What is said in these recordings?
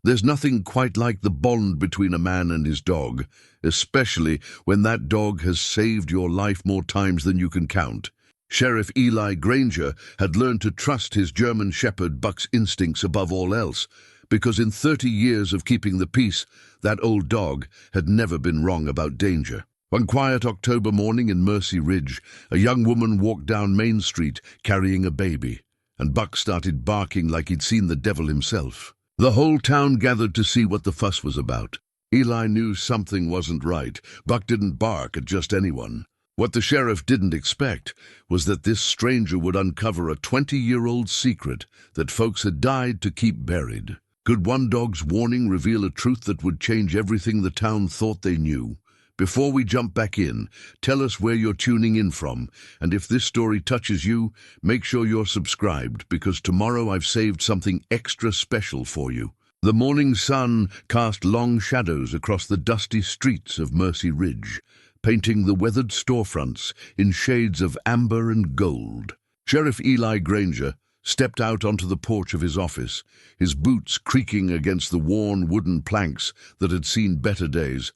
There's nothing quite like the bond between a man and his dog, especially when that dog has saved your life more times than you can count. Sheriff Eli Granger had learned to trust his German Shepherd Buck's instincts above all else, because in 30 years of keeping the peace, that old dog had never been wrong about danger. One quiet October morning in Mercy Ridge, a young woman walked down Main Street carrying a baby, and Buck started barking like he'd seen the devil himself. The whole town gathered to see what the fuss was about. Eli knew something wasn't right. Buck didn't bark at just anyone. What the sheriff didn't expect was that this stranger would uncover a 20-year-old secret that folks had died to keep buried. Could one dog's warning reveal a truth that would change everything the town thought they knew? Before we jump back in, tell us where you're tuning in from, and if this story touches you, make sure you're subscribed, because tomorrow I've saved something extra special for you. The morning sun cast long shadows across the dusty streets of Mercy Ridge, painting the weathered storefronts in shades of amber and gold. Sheriff Eli Granger stepped out onto the porch of his office, his boots creaking against the worn wooden planks that had seen better days,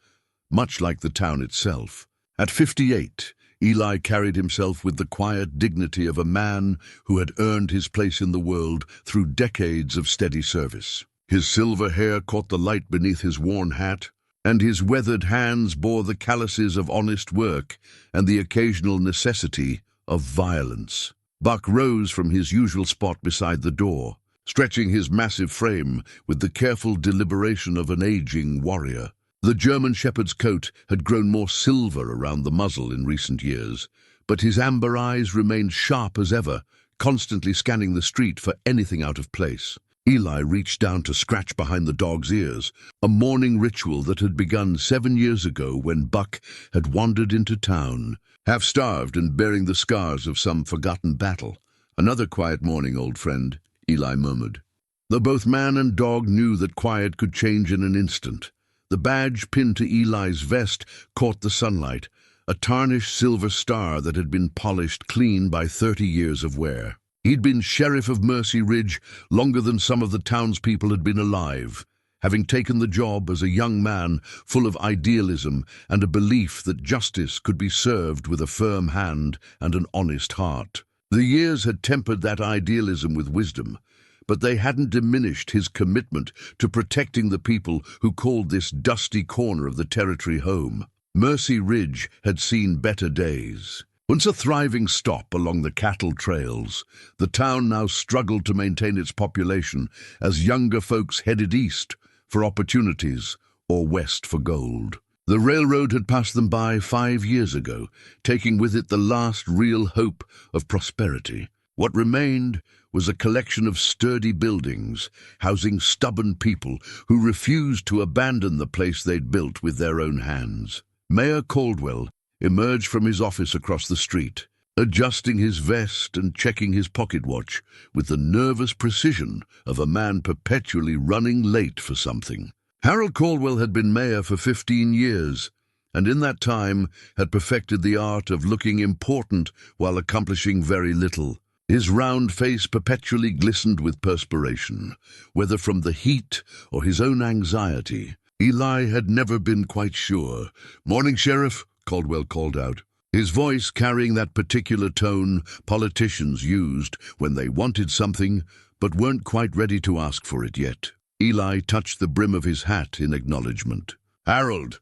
much like the town itself. At 58, Eli carried himself with the quiet dignity of a man who had earned his place in the world through decades of steady service. His silver hair caught the light beneath his worn hat, and his weathered hands bore the calluses of honest work and the occasional necessity of violence. Buck rose from his usual spot beside the door, stretching his massive frame with the careful deliberation of an aging warrior. The German Shepherd's coat had grown more silver around the muzzle in recent years, but his amber eyes remained sharp as ever, constantly scanning the street for anything out of place. Eli reached down to scratch behind the dog's ears, a morning ritual that had begun 7 years ago when Buck had wandered into town, half-starved and bearing the scars of some forgotten battle. "Another quiet morning, old friend," Eli murmured. Though both man and dog knew that quiet could change in an instant, the badge pinned to Eli's vest caught the sunlight, a tarnished silver star that had been polished clean by 30 years of wear. He'd been sheriff of Mercy Ridge longer than some of the townspeople had been alive, having taken the job as a young man full of idealism and a belief that justice could be served with a firm hand and an honest heart. The years had tempered that idealism with wisdom, but they hadn't diminished his commitment to protecting the people who called this dusty corner of the territory home. Mercy Ridge had seen better days. Once a thriving stop along the cattle trails, the town now struggled to maintain its population as younger folks headed east for opportunities or west for gold. The railroad had passed them by 5 years ago, taking with it the last real hope of prosperity. What remained was a collection of sturdy buildings, housing stubborn people who refused to abandon the place they'd built with their own hands. Mayor Caldwell emerged from his office across the street, adjusting his vest and checking his pocket watch with the nervous precision of a man perpetually running late for something. Harold Caldwell had been mayor for 15 years, and in that time had perfected the art of looking important while accomplishing very little. His round face perpetually glistened with perspiration, whether from the heat or his own anxiety. Eli had never been quite sure. "Morning, Sheriff," Caldwell called out, his voice carrying that particular tone politicians used when they wanted something but weren't quite ready to ask for it yet. Eli touched the brim of his hat in acknowledgement. "Harold."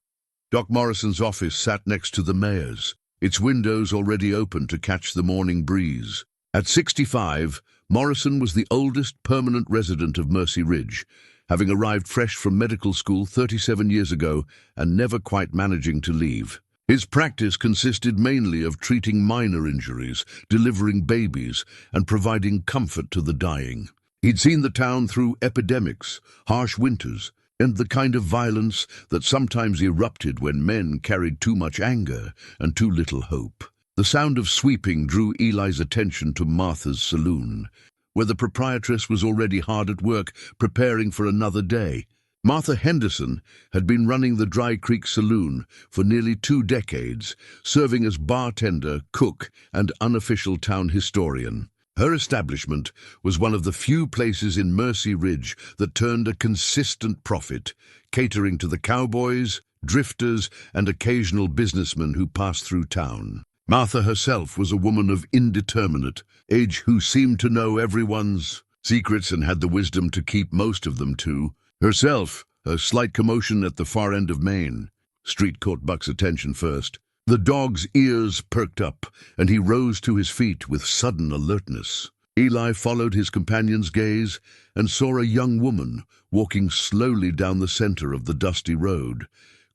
Doc Morrison's office sat next to the mayor's, its windows already open to catch the morning breeze. At 65, Morrison was the oldest permanent resident of Mercy Ridge, having arrived fresh from medical school 37 years ago and never quite managing to leave. His practice consisted mainly of treating minor injuries, delivering babies, and providing comfort to the dying. He'd seen the town through epidemics, harsh winters, and the kind of violence that sometimes erupted when men carried too much anger and too little hope. The sound of sweeping drew Eli's attention to Martha's saloon, where the proprietress was already hard at work preparing for another day. Martha Henderson had been running the Dry Creek Saloon for nearly 2 decades, serving as bartender, cook, and unofficial town historian. Her establishment was one of the few places in Mercy Ridge that turned a consistent profit, catering to the cowboys, drifters, and occasional businessmen who passed through town. Martha herself was a woman of indeterminate age who seemed to know everyone's secrets and had the wisdom to keep most of them too. Herself, a slight commotion at the far end of Maine Street caught Buck's attention first. The dog's ears perked up, and he rose to his feet with sudden alertness. Eli followed his companion's gaze and saw a young woman walking slowly down the center of the dusty road,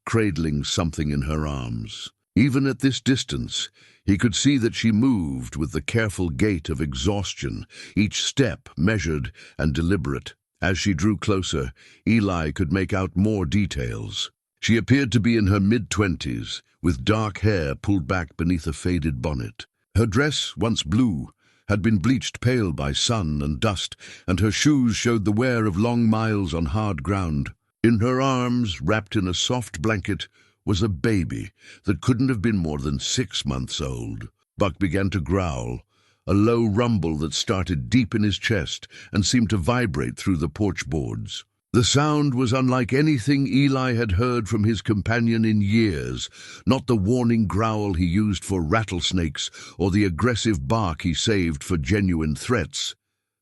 cradling something in her arms. Even at this distance, he could see that she moved with the careful gait of exhaustion, each step measured and deliberate. As she drew closer, Eli could make out more details. She appeared to be in her mid-20s, with dark hair pulled back beneath a faded bonnet. Her dress, once blue, had been bleached pale by sun and dust, and her shoes showed the wear of long miles on hard ground. In her arms, wrapped in a soft blanket, was a baby that couldn't have been more than 6 months old. Buck began to growl, a low rumble that started deep in his chest and seemed to vibrate through the porch boards. The sound was unlike anything Eli had heard from his companion in years, not the warning growl he used for rattlesnakes or the aggressive bark he saved for genuine threats,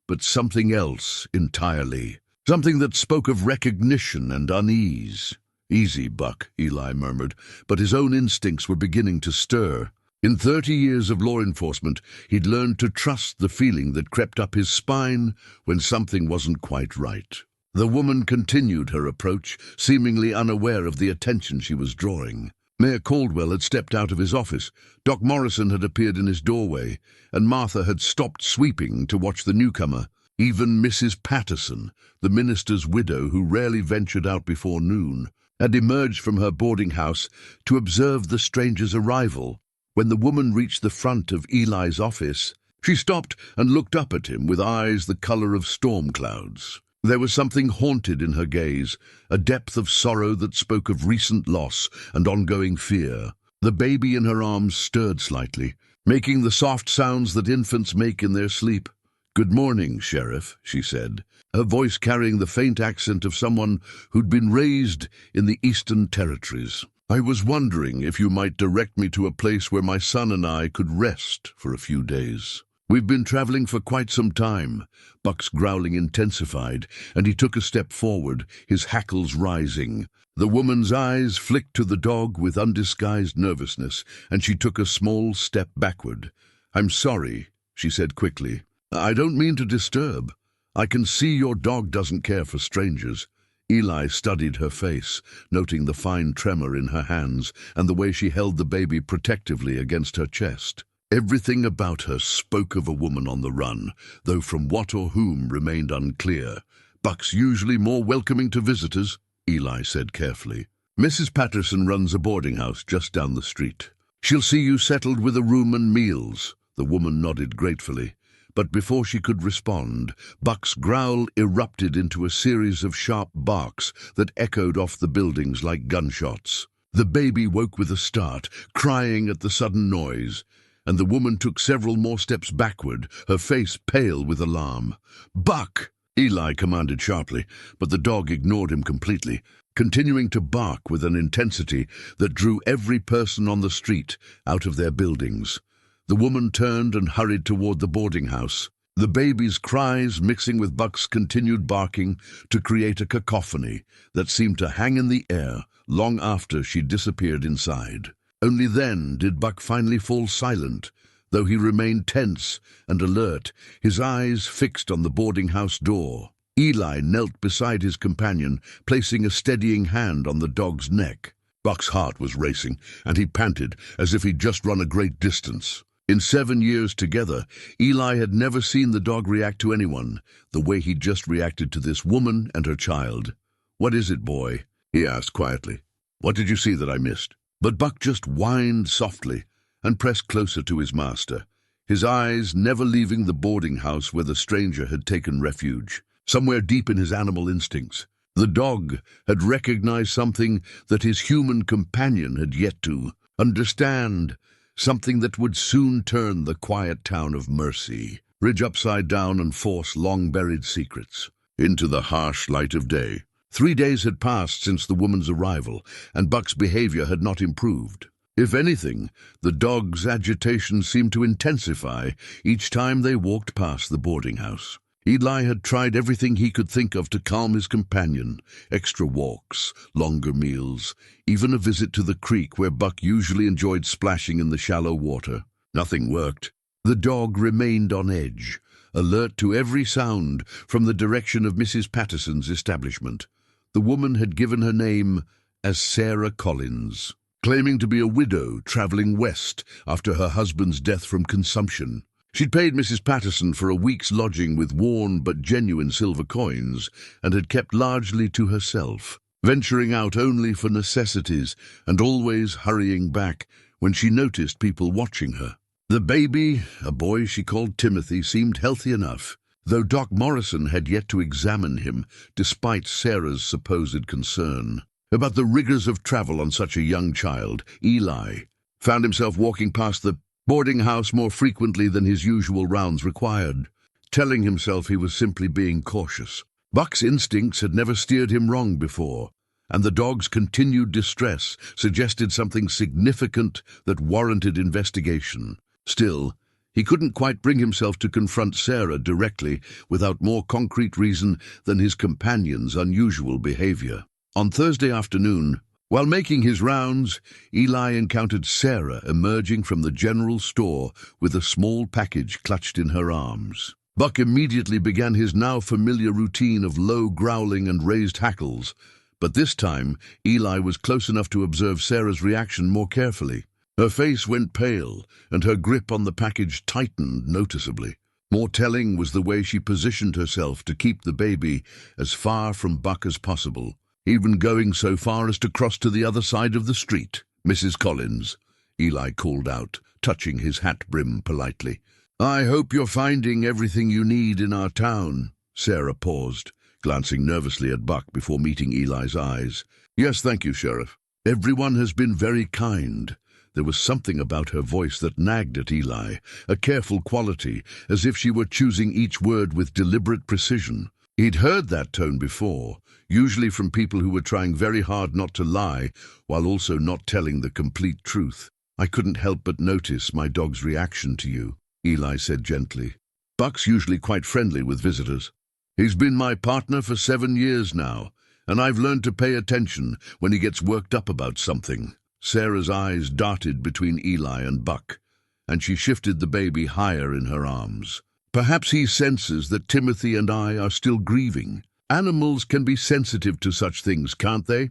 but something else entirely. Something that spoke of recognition and unease. "Easy, Buck," Eli murmured, but his own instincts were beginning to stir. In 30 years of law enforcement, he'd learned to trust the feeling that crept up his spine when something wasn't quite right. The woman continued her approach, seemingly unaware of the attention she was drawing. Mayor Caldwell had stepped out of his office, Doc Morrison had appeared in his doorway, and Martha had stopped sweeping to watch the newcomer. Even Mrs. Patterson, the minister's widow who rarely ventured out before noon, had emerged from her boarding house to observe the stranger's arrival. When the woman reached the front of Eli's office, she stopped and looked up at him with eyes the color of storm clouds. There was something haunted in her gaze, a depth of sorrow that spoke of recent loss and ongoing fear. The baby in her arms stirred slightly, making the soft sounds that infants make in their sleep. "Good morning, Sheriff," she said, her voice carrying the faint accent of someone who'd been raised in the Eastern Territories. "I was wondering if you might direct me to a place where my son and I could rest for a few days. We've been traveling for quite some time." Buck's growling intensified, and he took a step forward, his hackles rising. The woman's eyes flicked to the dog with undisguised nervousness, and she took a small step backward. "I'm sorry," she said quickly. "I don't mean to disturb. I can see your dog doesn't care for strangers." Eli studied her face, noting the fine tremor in her hands and the way she held the baby protectively against her chest. Everything about her spoke of a woman on the run, though from what or whom remained unclear. "Buck's usually more welcoming to visitors," Eli said carefully. "Mrs. Patterson runs a boarding house just down the street. She'll see you settled with a room and meals." The woman nodded gratefully. But before she could respond, Buck's growl erupted into a series of sharp barks that echoed off the buildings like gunshots. The baby woke with a start, crying at the sudden noise, and the woman took several more steps backward, her face pale with alarm. "Buck!" Eli commanded sharply, but the dog ignored him completely, continuing to bark with an intensity that drew every person on the street out of their buildings. The woman turned and hurried toward the boarding house, the baby's cries mixing with Buck's continued barking to create a cacophony that seemed to hang in the air long after she disappeared inside. Only then did Buck finally fall silent, though he remained tense and alert, his eyes fixed on the boarding house door. Eli knelt beside his companion, placing a steadying hand on the dog's neck. Buck's heart was racing, and he panted as if he'd just run a great distance. In 7 years together, Eli had never seen the dog react to anyone the way he'd just reacted to this woman and her child. "What is it, boy?" he asked quietly. "What did you see that I missed?" But Buck just whined softly and pressed closer to his master, his eyes never leaving the boarding house where the stranger had taken refuge. Somewhere deep in his animal instincts, the dog had recognized something that his human companion had yet to understand, something that would soon turn the quiet town of Mercy ridge upside down and force long-buried secrets into the harsh light of day. 3 days had passed since the woman's arrival, and Buck's behavior had not improved. If anything, the dog's agitation seemed to intensify each time they walked past the boarding house. Eli had tried everything he could think of to calm his companion: extra walks, longer meals, even a visit to the creek where Buck usually enjoyed splashing in the shallow water. Nothing worked. The dog remained on edge, alert to every sound from the direction of Mrs. Patterson's establishment. The woman had given her name as Sarah Collins, claiming to be a widow traveling west after her husband's death from consumption. She'd paid Mrs. Patterson for a week's lodging with worn but genuine silver coins and had kept largely to herself, venturing out only for necessities and always hurrying back when she noticed people watching her. The baby, a boy she called Timothy, seemed healthy enough, though Doc Morrison had yet to examine him, despite Sarah's supposed concern about the rigors of travel on such a young child. Eli found himself walking past the boarding house more frequently than his usual rounds required, telling himself he was simply being cautious. Buck's instincts had never steered him wrong before, and the dog's continued distress suggested something significant that warranted investigation. Still, he couldn't quite bring himself to confront Sarah directly without more concrete reason than his companion's unusual behavior. On Thursday afternoon, while making his rounds, Eli encountered Sarah emerging from the general store with a small package clutched in her arms. Buck immediately began his now familiar routine of low growling and raised hackles, but this time Eli was close enough to observe Sarah's reaction more carefully. Her face went pale, and her grip on the package tightened noticeably. More telling was the way she positioned herself to keep the baby as far from Buck as possible, even going so far as to cross to the other side of the street. "Mrs. Collins," Eli called out, touching his hat brim politely. "I hope you're finding everything you need in our town." Sarah paused, glancing nervously at Buck before meeting Eli's eyes. "Yes, thank you, Sheriff. Everyone has been very kind." There was something about her voice that nagged at Eli, a careful quality, as if she were choosing each word with deliberate precision. He'd heard that tone before, usually from people who were trying very hard not to lie, while also not telling the complete truth. "I couldn't help but notice my dog's reaction to you," Eli said gently. "Buck's usually quite friendly with visitors. He's been my partner for 7 years now, and I've learned to pay attention when he gets worked up about something." Sarah's eyes darted between Eli and Buck, and she shifted the baby higher in her arms. "Perhaps he senses that Timothy and I are still grieving. Animals can be sensitive to such things, can't they?"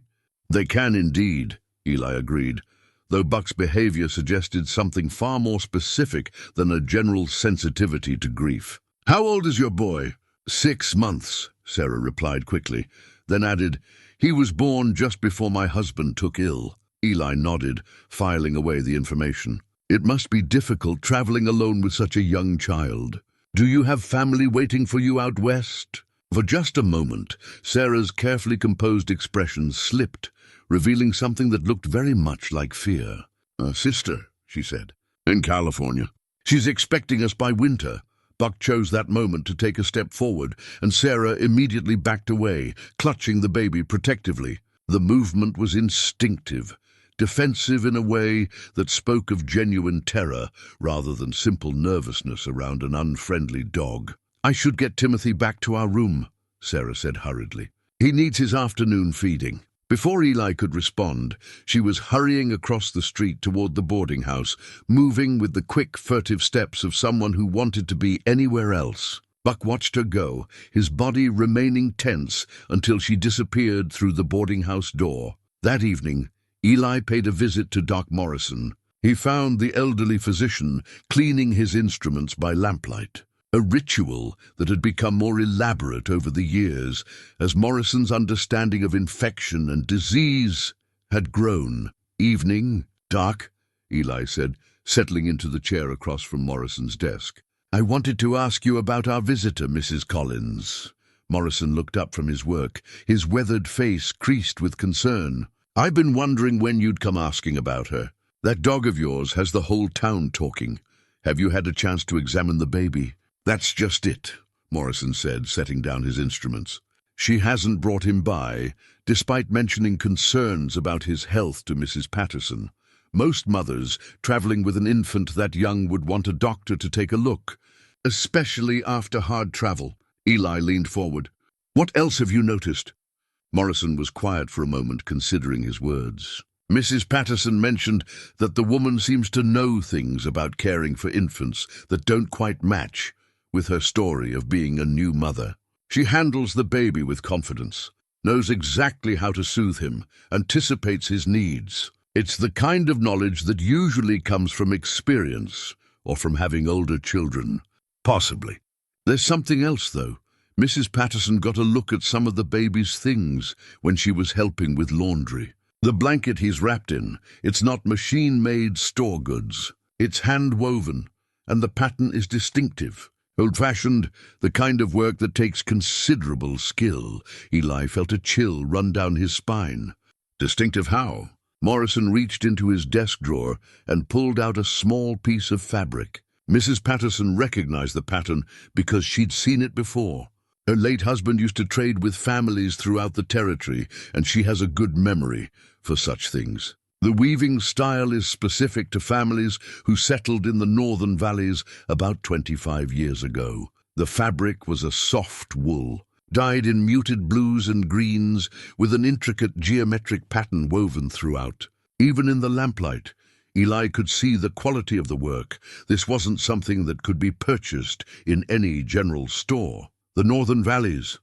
"They can indeed," Eli agreed, though Buck's behavior suggested something far more specific than a general sensitivity to grief. "How old is your boy?" 6 months, Sarah replied quickly, then added, "He was born just before my husband took ill." Eli nodded, filing away the information. "It must be difficult traveling alone with such a young child. Do you have family waiting for you out west?" For just a moment, Sarah's carefully composed expression slipped, revealing something that looked very much like fear. "A sister," she said, "in California. She's expecting us by winter." Buck chose that moment to take a step forward, and Sarah immediately backed away, clutching the baby protectively. The movement was instinctive, defensive in a way that spoke of genuine terror rather than simple nervousness around an unfriendly dog. "I should get Timothy back to our room," Sarah said hurriedly. "He needs his afternoon feeding." Before Eli could respond, she was hurrying across the street toward the boarding house, moving with the quick, furtive steps of someone who wanted to be anywhere else. Buck watched her go, his body remaining tense until she disappeared through the boarding house door. That evening, Eli paid a visit to Doc Morrison. He found the elderly physician cleaning his instruments by lamplight, a ritual that had become more elaborate over the years as Morrison's understanding of infection and disease had grown. "Evening, Doc," Eli said, settling into the chair across from Morrison's desk. "I wanted to ask you about our visitor, Mrs. Collins." Morrison looked up from his work, his weathered face creased with concern. "I've been wondering when you'd come asking about her. That dog of yours has the whole town talking. Have you had a chance to examine the baby?" "That's just it," Morrison said, setting down his instruments. "She hasn't brought him by, despite mentioning concerns about his health to Mrs. Patterson. Most mothers traveling with an infant that young would want a doctor to take a look, especially after hard travel." Eli leaned forward. "What else have you noticed?" Morrison was quiet for a moment, considering his words. "Mrs. Patterson mentioned that the woman seems to know things about caring for infants that don't quite match with her story of being a new mother. She handles the baby with confidence, knows exactly how to soothe him, anticipates his needs. It's the kind of knowledge that usually comes from experience or from having older children. Possibly. There's something else, though. Mrs. Patterson got a look at some of the baby's things when she was helping with laundry. The blanket he's wrapped in, it's not machine-made store goods. It's hand-woven, and the pattern is distinctive. Old-fashioned, the kind of work that takes considerable skill." Eli felt a chill run down his spine. "Distinctive how?" Morrison reached into his desk drawer and pulled out a small piece of fabric. Mrs. Patterson recognized the pattern because she'd seen it before. Her late husband used to trade with families throughout the territory, and she has a good memory for such things. The weaving style is specific to families who settled in the northern valleys about 25 years ago. The fabric was a soft wool, dyed in muted blues and greens, with an intricate geometric pattern woven throughout. Even in the lamplight, Eli could see the quality of the work. This wasn't something that could be purchased in any general store. "The northern valleys,"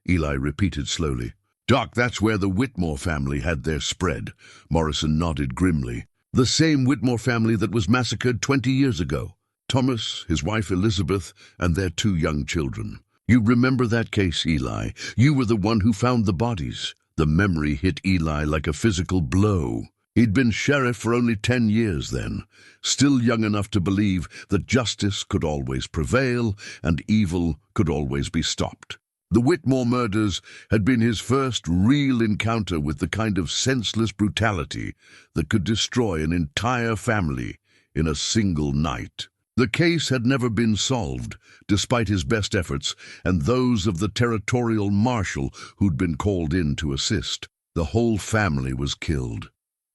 Eli repeated slowly. "Doc, that's where the Whitmore family had their spread." Morrison nodded grimly. "The same Whitmore family that was massacred 20 years ago. Thomas, his wife Elizabeth, and their 2 young children. You remember that case, Eli? You were the one who found the bodies." The memory hit Eli like a physical blow. He'd been sheriff for only 10 years then, still young enough to believe that justice could always prevail and evil could always be stopped. The Whitmore murders had been his first real encounter with the kind of senseless brutality that could destroy an entire family in a single night. The case had never been solved, despite his best efforts and those of the territorial marshal who'd been called in to assist. "The whole family was killed,"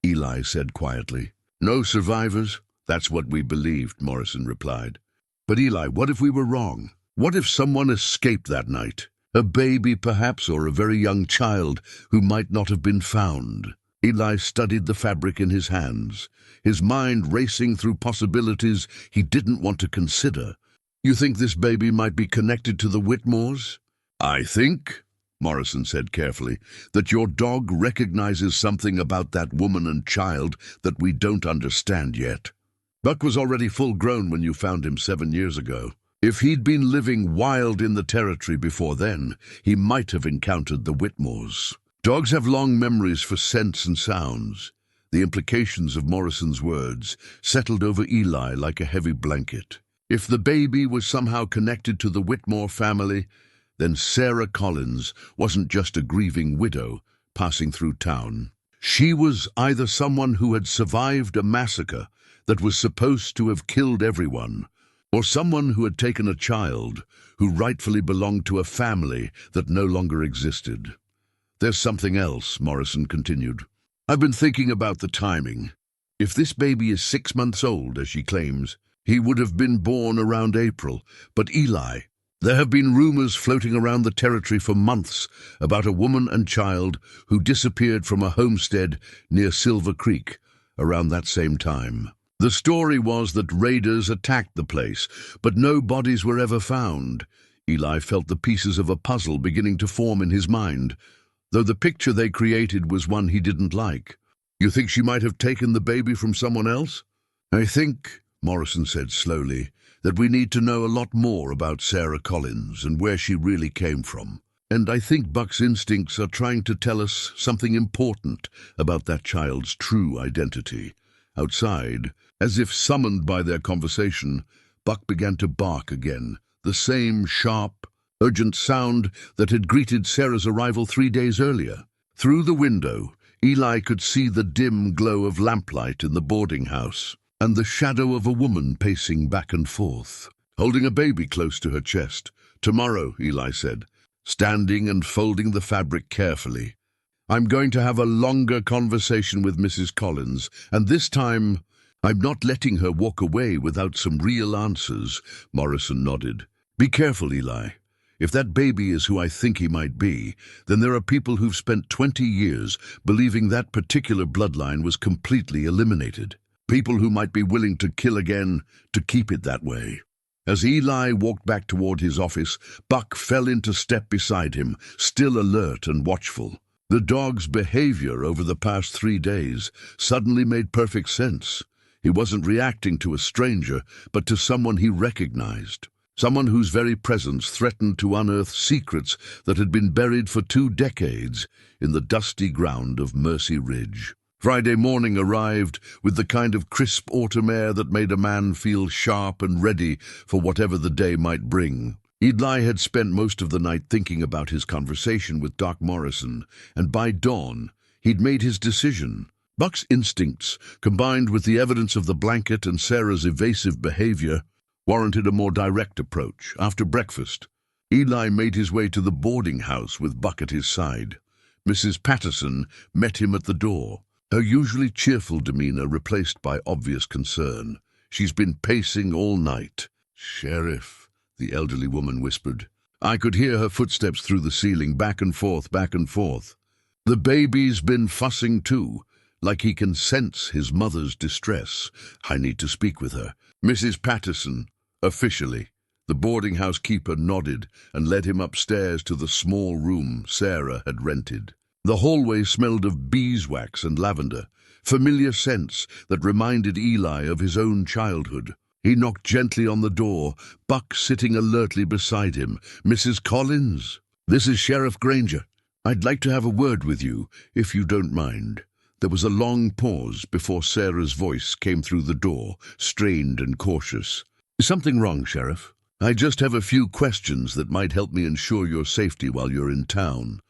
Eli said quietly. "No survivors? That's what we believed," Morrison replied. "But Eli, what if we were wrong? What if someone escaped that night? A baby, perhaps, or a very young child who might not have been found?" Eli studied the fabric in his hands, his mind racing through possibilities he didn't want to consider. "You think this baby might be connected to the Whitmores?" "I think," Morrison said carefully, "that your dog recognizes something about that woman and child that we don't understand yet. Buck was already full grown when you found him 7 years ago. If he'd been living wild in the territory before then, he might have encountered the Whitmores. Dogs have long memories for scents and sounds." The implications of Morrison's words settled over Eli like a heavy blanket. If the baby was somehow connected to the Whitmore family, then Sarah Collins wasn't just a grieving widow passing through town. She was either someone who had survived a massacre that was supposed to have killed everyone, or someone who had taken a child who rightfully belonged to a family that no longer existed. "There's something else," Morrison continued. "I've been thinking about the timing. If this baby is 6 months old, as she claims, he would have been born around April. But Eli, there have been rumors floating around the territory for months about a woman and child who disappeared from a homestead near Silver Creek around that same time. The story was that raiders attacked the place, but no bodies were ever found." Eli felt the pieces of a puzzle beginning to form in his mind, though the picture they created was one he didn't like. "You think she might have taken the baby from someone else?" "I think," Morrison said slowly, "that we need to know a lot more about Sarah Collins and where she really came from. And I think Buck's instincts are trying to tell us something important about that child's true identity." Outside, as if summoned by their conversation, Buck began to bark again, the same sharp, urgent sound that had greeted Sarah's arrival 3 days earlier. Through the window, Eli could see the dim glow of lamplight in the boarding house, and the shadow of a woman pacing back and forth. holding a baby close to her chest. "Tomorrow," Eli said, standing and folding the fabric carefully. "I'm going to have a longer conversation with Mrs. Collins, and this time I'm not letting her walk away without some real answers." Morrison nodded. "Be careful, Eli. If that baby is who I think he might be, then there are people who've spent 20 years believing that particular bloodline was completely eliminated. People who might be willing to kill again to keep it that way." As Eli walked back toward his office, Buck fell into step beside him, still alert and watchful. The dog's behavior over the past 3 days suddenly made perfect sense. He wasn't reacting to a stranger, but to someone he recognized. Someone whose very presence threatened to unearth secrets that had been buried for 2 decades in the dusty ground of Mercy Ridge. Friday morning arrived with the kind of crisp autumn air that made a man feel sharp and ready for whatever the day might bring. Eli had spent most of the night thinking about his conversation with Doc Morrison, and by dawn, he'd made his decision. Buck's instincts, combined with the evidence of the blanket and Sarah's evasive behavior, warranted a more direct approach. After breakfast, Eli made his way to the boarding house with Buck at his side. Mrs. Patterson met him at the door, her usually cheerful demeanor replaced by obvious concern. "She's been pacing all night." "Sheriff," the elderly woman whispered. I could hear her footsteps through the ceiling, back and forth, back and forth. "The baby's been fussing too, like he can sense his mother's distress. I need to speak with her." "Mrs. Patterson, officially." The boarding house keeper nodded and led him upstairs to the small room Sarah had rented. The hallway smelled of beeswax and lavender, familiar scents that reminded Eli of his own childhood. He knocked gently on the door, Buck sitting alertly beside him. "Mrs. Collins, this is Sheriff Granger. I'd like to have a word with you, if you don't mind." There was a long pause before Sarah's voice came through the door, strained and cautious. "Something wrong, Sheriff? I just have a few questions that might help me ensure your safety while you're in town.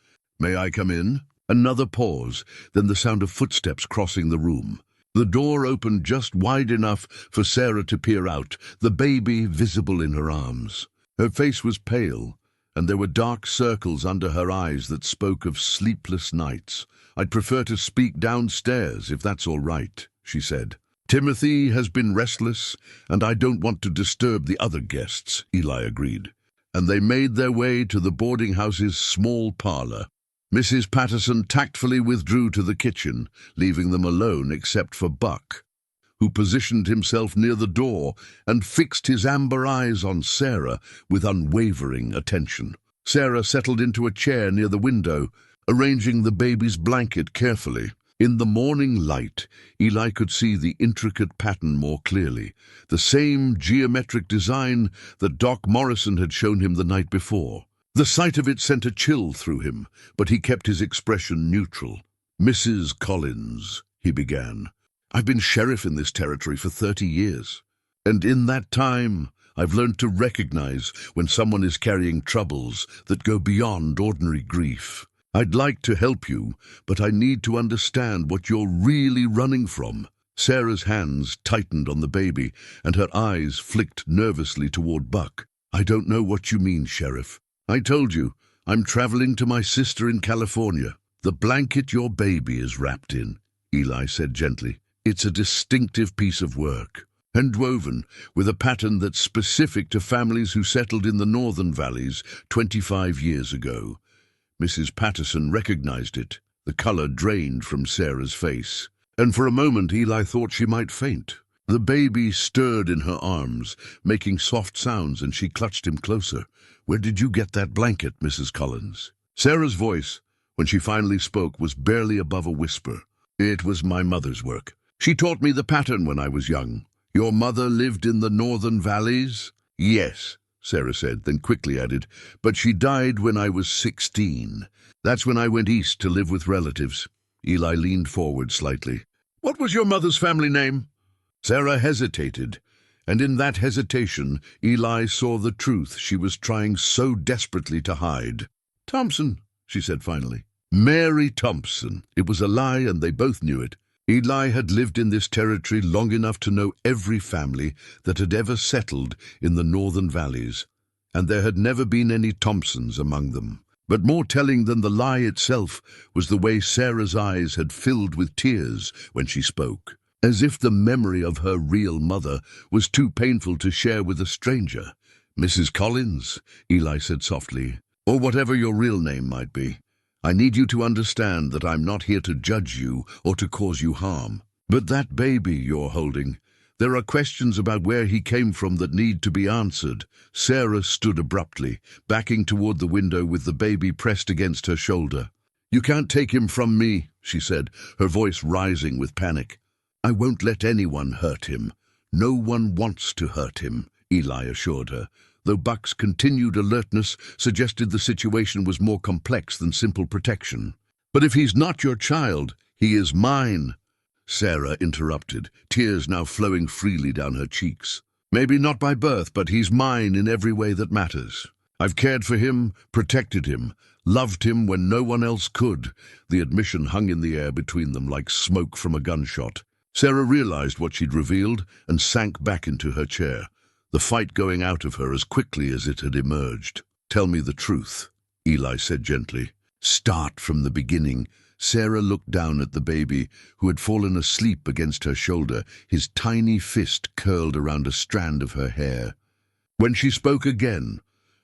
May I come in?" Another pause, then the sound of footsteps crossing the room. The door opened just wide enough for Sarah to peer out, the baby visible in her arms. Her face was pale, and there were dark circles under her eyes that spoke of sleepless nights. "I'd prefer to speak downstairs, if that's all right," she said. "Timothy has been restless, and I don't want to disturb the other guests," Eli agreed. And they made their way to the boarding house's small parlor. Mrs. Patterson tactfully withdrew to the kitchen, leaving them alone except for Buck, who positioned himself near the door and fixed his amber eyes on Sarah with unwavering attention. Sarah settled into a chair near the window, arranging the baby's blanket carefully. In the morning light, Eli could see the intricate pattern more clearly, the same geometric design that Doc Morrison had shown him the night before. The sight of it sent a chill through him, but he kept his expression neutral. "Mrs. Collins," he began, "I've been sheriff in this territory for 30 years, and in that time I've learned to recognize when someone is carrying troubles that go beyond ordinary grief. I'd like to help you, but I need to understand what you're really running from." Sarah's hands tightened on the baby, and her eyes flicked nervously toward Buck. "I don't know what you mean, Sheriff. I told you, I'm traveling to my sister in California." "The blanket your baby is wrapped in," Eli said gently. "It's a distinctive piece of work, hand-woven with a pattern that's specific to families who settled in the northern valleys 25 years ago." Mrs. Patterson recognized it. The color drained from Sarah's face, and for a moment Eli thought she might faint. The baby stirred in her arms, making soft sounds, and she clutched him closer. "Where did you get that blanket, Mrs. Collins?" Sarah's voice, when she finally spoke, was barely above a whisper. "It was my mother's work. She taught me the pattern when I was young." "Your mother lived in the northern valleys?" "Yes," Sarah said, then quickly added, "but she died when I was 16. That's when I went east to live with relatives." Eli leaned forward slightly. "What was your mother's family name?" Sarah hesitated, and in that hesitation Eli saw the truth she was trying so desperately to hide. "Thompson," she said finally. "Mary Thompson." It was a lie, and they both knew it. Eli had lived in this territory long enough to know every family that had ever settled in the northern valleys, and there had never been any Thompsons among them. But more telling than the lie itself was the way Sarah's eyes had filled with tears when she spoke, as if the memory of her real mother was too painful to share with a stranger. "Mrs. Collins," Eli said softly, "or whatever your real name might be, I need you to understand that I'm not here to judge you or to cause you harm. But that baby you're holding, there are questions about where he came from that need to be answered." Sarah stood abruptly, backing toward the window with the baby pressed against her shoulder. "You can't take him from me," she said, her voice rising with panic. "I won't let anyone hurt him. No one wants to hurt him," Eli assured her, though Buck's continued alertness suggested the situation was more complex than simple protection. "But if he's not your child, he is mine," Sarah interrupted, tears now flowing freely down her cheeks. "Maybe not by birth, but he's mine in every way that matters. I've cared for him, protected him, loved him when no one else could." The admission hung in the air between them like smoke from a gunshot. Sarah realized what she'd revealed and sank back into her chair, the fight going out of her as quickly as it had emerged. "Tell me the truth," Eli said gently. "Start from the beginning." Sarah looked down at the baby, who had fallen asleep against her shoulder, his tiny fist curled around a strand of her hair. When she spoke again,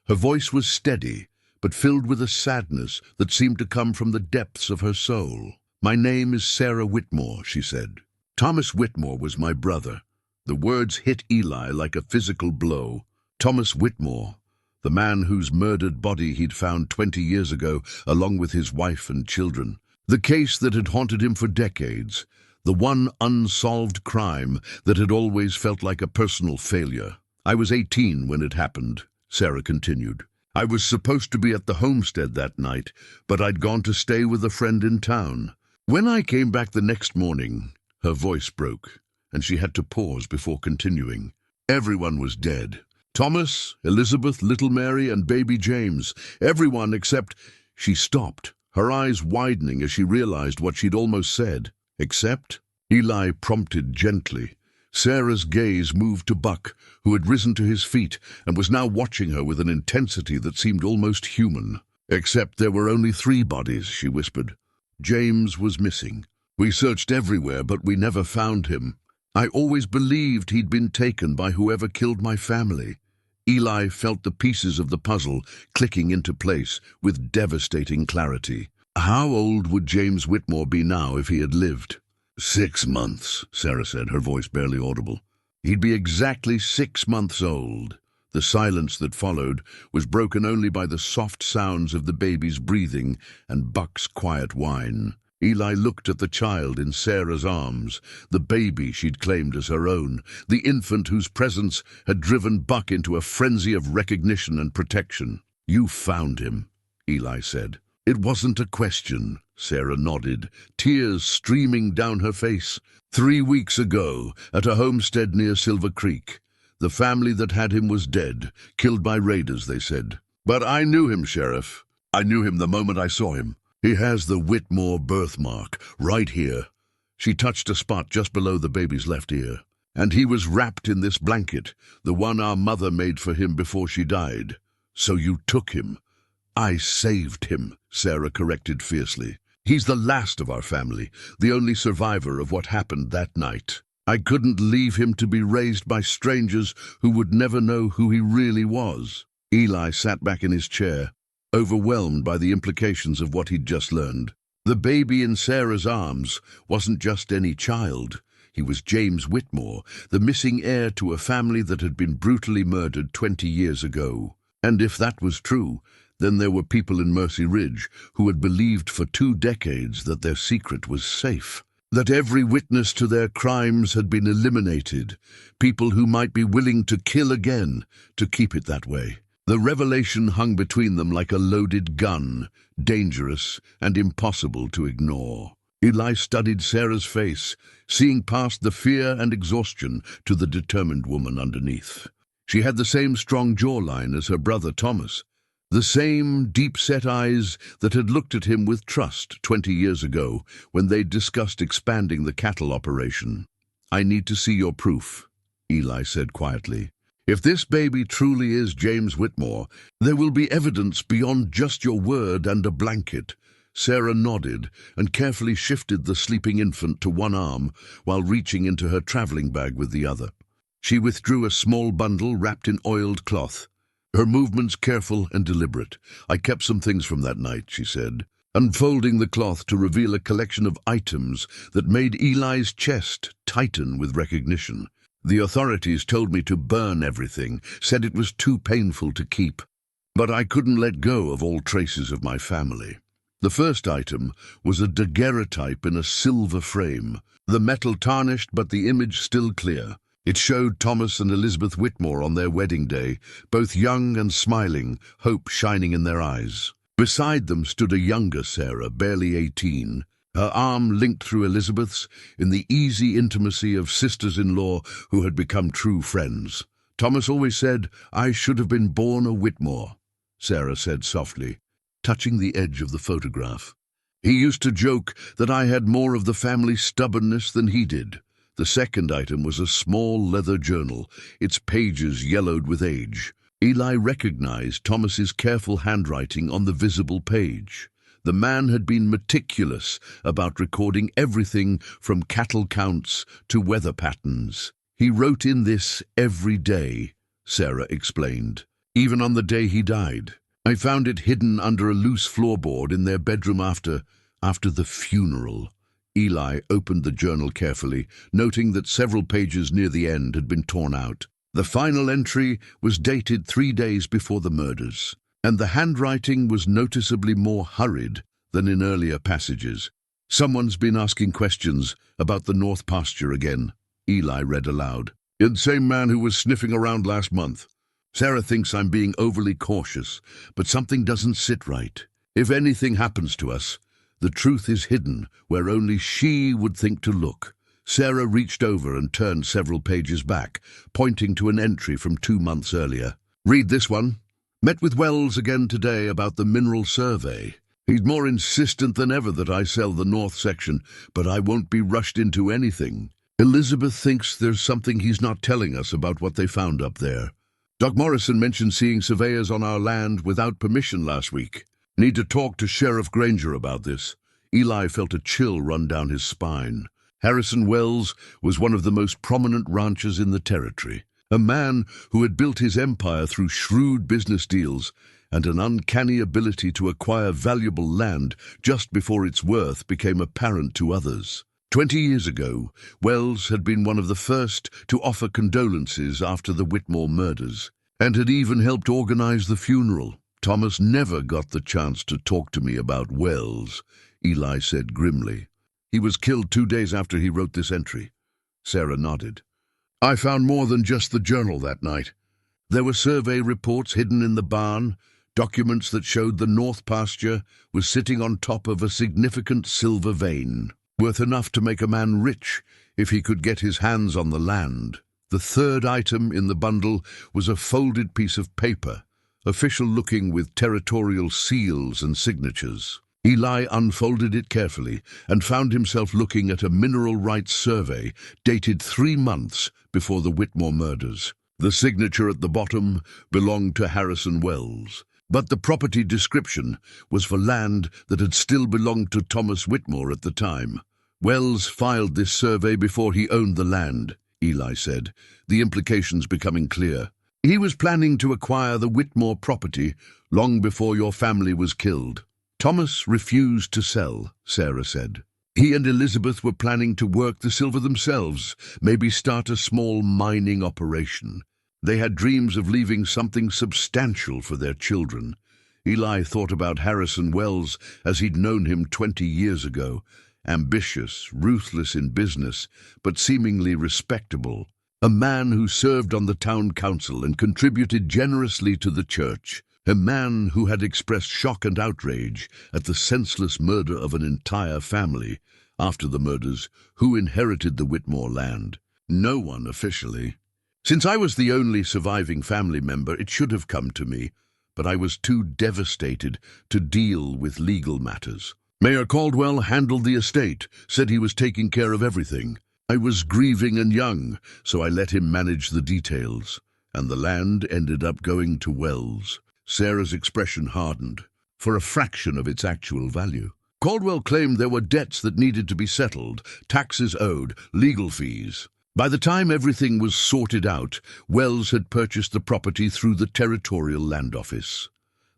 her voice was steady, but filled with a sadness that seemed to come from the depths of her soul. "My name is Sarah Whitmore," she said. "Thomas Whitmore was my brother." The words hit Eli like a physical blow. Thomas Whitmore, the man whose murdered body he'd found 20 years ago, along with his wife and children. The case that had haunted him for decades, the one unsolved crime that had always felt like a personal failure. "I was 18 when it happened," Sarah continued. "I was supposed to be at the homestead that night, but I'd gone to stay with a friend in town. When I came back the next morning," her voice broke, and she had to pause before continuing. "Everyone was dead. Thomas, Elizabeth, little Mary, and baby James. Everyone except—" She stopped, her eyes widening as she realized what she'd almost said. "Except?" Eli prompted gently. Sarah's gaze moved to Buck, who had risen to his feet and was now watching her with an intensity that seemed almost human. "Except there were only 3 bodies," she whispered. "James was missing. We searched everywhere, but we never found him. I always believed he'd been taken by whoever killed my family." Eli felt the pieces of the puzzle clicking into place with devastating clarity. "How old would James Whitmore be now if he had lived?" 6 months, Sarah said, her voice barely audible. "He'd be exactly 6 months old." The silence that followed was broken only by the soft sounds of the baby's breathing and Buck's quiet whine. Eli looked at the child in Sarah's arms, the baby she'd claimed as her own, the infant whose presence had driven Buck into a frenzy of recognition and protection. "You found him," Eli said. "It wasn't a question," Sarah nodded, tears streaming down her face. 3 weeks ago, at a homestead near Silver Creek. The family that had him was dead, killed by raiders, they said. But I knew him, Sheriff. I knew him the moment I saw him. He has the Whitmore birthmark, right here." She touched a spot just below the baby's left ear. "And he was wrapped in this blanket, the one our mother made for him before she died. So you took him." "I saved him," Sarah corrected fiercely. "He's the last of our family, the only survivor of what happened that night. I couldn't leave him to be raised by strangers who would never know who he really was." Eli sat back in his chair, overwhelmed by the implications of what he'd just learned. The baby in Sarah's arms wasn't just any child. He was James Whitmore, the missing heir to a family that had been brutally murdered 20 years ago. And if that was true, then there were people in Mercy Ridge who had believed for 2 decades that their secret was safe, that every witness to their crimes had been eliminated, people who might be willing to kill again to keep it that way. The revelation hung between them like a loaded gun, dangerous and impossible to ignore. Eli studied Sarah's face, seeing past the fear and exhaustion to the determined woman underneath. She had the same strong jawline as her brother Thomas, The same deep-set eyes that had looked at him with trust 20 years ago when they discussed expanding the cattle operation. "I need to see your proof," Eli said quietly. "If this baby truly is James Whitmore, there will be evidence beyond just your word and a blanket." Sarah nodded and carefully shifted the sleeping infant to one arm while reaching into her traveling bag with the other. She withdrew a small bundle wrapped in oiled cloth, her movements careful and deliberate. "I kept some things from that night," she said, unfolding the cloth to reveal a collection of items that made Eli's chest tighten with recognition. "The authorities told me to burn everything, said it was too painful to keep. But I couldn't let go of all traces of my family." The first item was a daguerreotype in a silver frame, the metal tarnished but the image still clear. It showed Thomas and Elizabeth Whitmore on their wedding day, both young and smiling, hope shining in their eyes. Beside them stood a younger Sarah, barely 18, her arm linked through Elizabeth's in the easy intimacy of sisters-in-law who had become true friends. "Thomas always said I should have been born a Whitmore," Sarah said softly, touching the edge of the photograph. "He used to joke that I had more of the family stubbornness than he did." The second item was a small leather journal, its pages yellowed with age. Eli recognized Thomas's careful handwriting on the visible page. The man had been meticulous about recording everything from cattle counts to weather patterns. "He wrote in this every day," Sarah explained, "even on the day he died. I found it hidden under a loose floorboard in their bedroom after the funeral." Eli opened the journal carefully, noting that several pages near the end had been torn out. The final entry was dated 3 days before the murders, and the handwriting was noticeably more hurried than in earlier passages. "Someone's been asking questions about the North Pasture again," Eli read aloud. "The same man who was sniffing around last month. Sarah thinks I'm being overly cautious, but something doesn't sit right. If anything happens to us, the truth is hidden where only she would think to look." Sarah reached over and turned several pages back, pointing to an entry from 2 months earlier. "Read this one. Met with Wells again today about the mineral survey. He's more insistent than ever that I sell the north section, but I won't be rushed into anything. Elizabeth thinks there's something he's not telling us about what they found up there. Doc Morrison mentioned seeing surveyors on our land without permission last week. Need to talk to Sheriff Granger about this." Eli felt a chill run down his spine. Harrison Wells was one of the most prominent ranchers in the territory, a man who had built his empire through shrewd business deals and an uncanny ability to acquire valuable land just before its worth became apparent to others. 20 years ago, Wells had been one of the first to offer condolences after the Whitmore murders, and had even helped organize the funeral. "Thomas never got the chance to talk to me about Wells," Eli said grimly. "He was killed 2 days after he wrote this entry." Sarah nodded. "I found more than just the journal that night. There were survey reports hidden in the barn, documents that showed the North Pasture was sitting on top of a significant silver vein, worth enough to make a man rich if he could get his hands on the land." The third item in the bundle was a folded piece of paper, official-looking with territorial seals and signatures. Eli unfolded it carefully and found himself looking at a mineral rights survey dated 3 months before the Whitmore murders. The signature at the bottom belonged to Harrison Wells, but the property description was for land that had still belonged to Thomas Whitmore at the time. "Wells filed this survey before he owned the land," Eli said, the implications becoming clear. "He was planning to acquire the Whitmore property long before your family was killed." "Thomas refused to sell," Sarah said. "He and Elizabeth were planning to work the silver themselves, maybe start a small mining operation. They had dreams of leaving something substantial for their children." Eli thought about Harrison Wells as he'd known him 20 years ago, ambitious, ruthless in business, but seemingly respectable. A man who served on the town council and contributed generously to the church. A man who had expressed shock and outrage at the senseless murder of an entire family. After the murders, who inherited the Whitmore land? No one officially. "Since I was the only surviving family member, it should have come to me. but I was too devastated to deal with legal matters. Mayor Caldwell handled the estate, said he was taking care of everything. I was grieving and young, so I let him manage the details, and the land ended up going to Wells. Sarah's expression hardened, for a fraction of its actual value. Caldwell claimed there were debts that needed to be settled, taxes owed, legal fees. By the time everything was sorted out, Wells had purchased the property through the Territorial Land Office.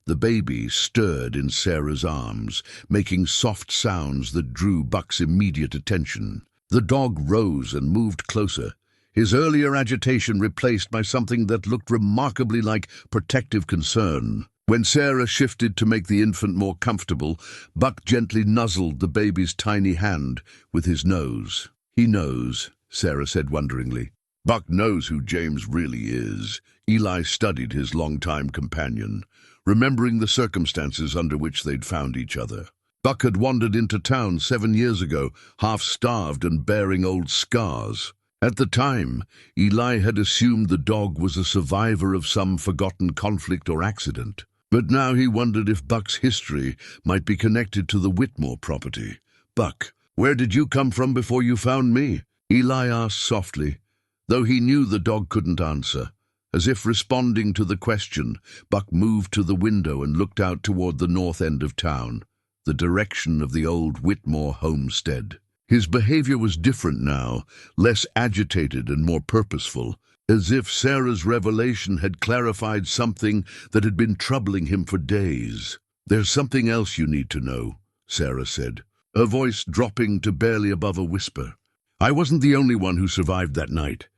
The baby stirred in Sarah's arms, making soft sounds that drew Buck's immediate attention. The dog rose and moved closer, his earlier agitation replaced by something that looked remarkably like protective concern. When Sarah shifted to make the infant more comfortable, Buck gently nuzzled the baby's tiny hand with his nose. "He knows," Sarah said wonderingly. "Buck knows who James really is." Eli studied his longtime companion, remembering the circumstances under which they'd found each other. Buck had wandered into town 7 years ago, half-starved and bearing old scars. At the time, Eli had assumed the dog was a survivor of some forgotten conflict or accident. But now he wondered if Buck's history might be connected to the Whitmore property. "Buck, where did you come from before you found me?" Eli asked softly, though he knew the dog couldn't answer. As if responding to the question, Buck moved to the window and looked out toward the north end of town, the direction of the old Whitmore homestead. His behavior was different now, less agitated and more purposeful, as if Sarah's revelation had clarified something that had been troubling him for days. "There's something else you need to know," Sarah said, her voice dropping to barely above a whisper. "I wasn't the only one who survived that night.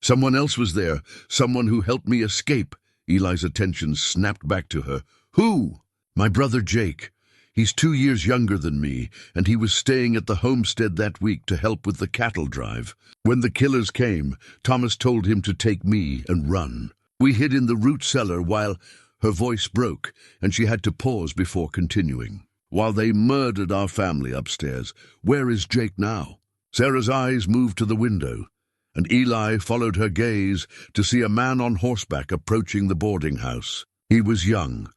Someone else was there, someone who helped me escape." Eli's attention snapped back to her. "Who?" "My brother Jake. He's 2 years younger than me, and he was staying at the homestead that week to help with the cattle drive. When the killers came, Thomas told him to take me and run. We hid in the root cellar while—" Her voice broke, and she had to pause before continuing. "While they murdered our family upstairs. Where is Jake now?" Sarah's eyes moved to the window, and Eli followed her gaze to see a man on horseback approaching the boarding house. He was young,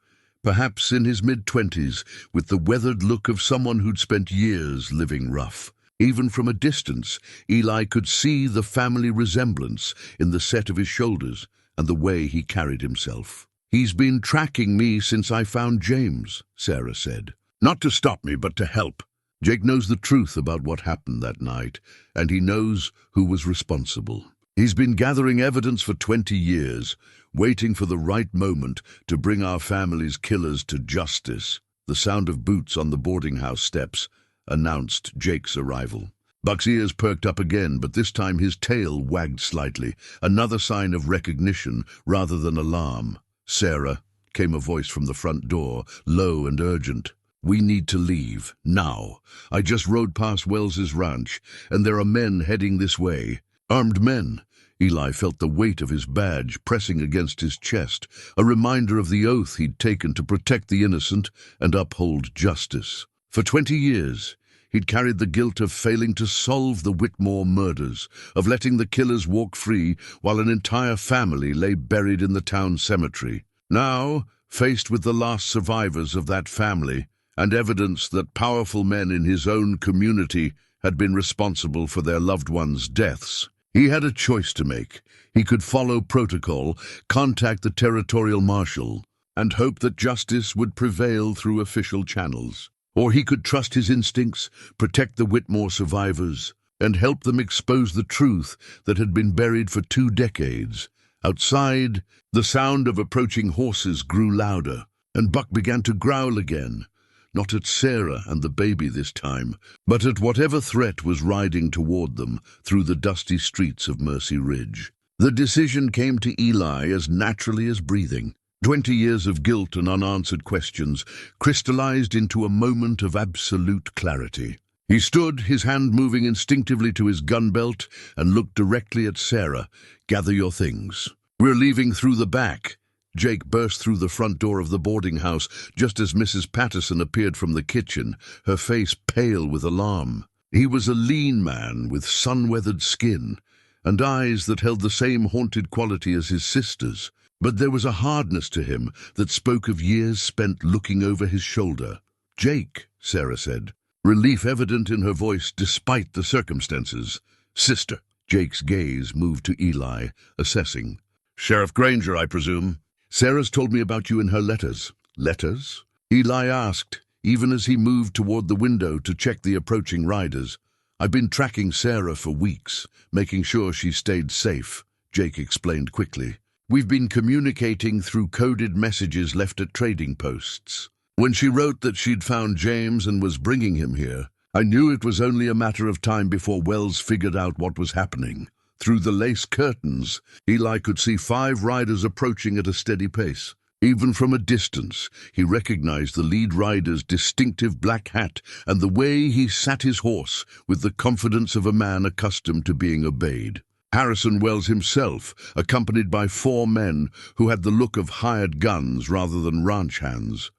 perhaps in his mid-20s, with the weathered look of someone who'd spent years living rough. Even from a distance, Eli could see the family resemblance in the set of his shoulders and the way he carried himself. "He's been tracking me since I found James," Sarah said. "Not to stop me, but to help. Jake knows the truth about what happened that night, and he knows who was responsible. He's been gathering evidence for 20 years, waiting for the right moment to bring our family's killers to justice." The sound of boots on the boarding house steps announced Jake's arrival. Buck's ears perked up again, but this time his tail wagged slightly, another sign of recognition rather than alarm. "Sarah," came a voice from the front door, low and urgent. "We need to leave, now. I just rode past Wells's ranch, and there are men heading this way. Armed men." Eli felt the weight of his badge pressing against his chest, a reminder of the oath he'd taken to protect the innocent and uphold justice. For 20 years, he'd carried the guilt of failing to solve the Whitmore murders, of letting the killers walk free while an entire family lay buried in the town cemetery. Now, faced with the last survivors of that family, and evidence that powerful men in his own community had been responsible for their loved ones' deaths, he had a choice to make. He could follow protocol, contact the territorial marshal, and hope that justice would prevail through official channels. Or he could trust his instincts, protect the Whitmore survivors, and help them expose the truth that had been buried for 2 decades. Outside, the sound of approaching horses grew louder, and Buck began to growl again. Not at Sarah and the baby this time, but at whatever threat was riding toward them through the dusty streets of Mercy Ridge. The decision came to Eli as naturally as breathing. 20 years of guilt and unanswered questions crystallized into a moment of absolute clarity. He stood, his hand moving instinctively to his gun belt, and looked directly at Sarah. "Gather your things. We're leaving through the back." Jake burst through the front door of the boarding house just as Mrs. Patterson appeared from the kitchen, her face pale with alarm. He was a lean man with sun-weathered skin and eyes that held the same haunted quality as his sister's. but there was a hardness to him that spoke of years spent looking over his shoulder. "Jake," Sarah said, relief evident in her voice despite the circumstances. "Sister." Jake's gaze moved to Eli, assessing. "Sheriff Granger, I presume?" "Sarah's told me about you in her letters." "Letters?" Eli asked, even as he moved toward the window to check the approaching riders. "I've been tracking Sarah for weeks, making sure she stayed safe," Jake explained quickly. "We've been communicating through coded messages left at trading posts. When she wrote that she'd found James and was bringing him here, I knew it was only a matter of time before Wells figured out what was happening." Through the lace curtains, Eli could see 5 riders approaching at a steady pace. Even from a distance, he recognized the lead rider's distinctive black hat and the way he sat his horse with the confidence of a man accustomed to being obeyed. Harrison Wells himself, accompanied by 4 men who had the look of hired guns rather than ranch hands.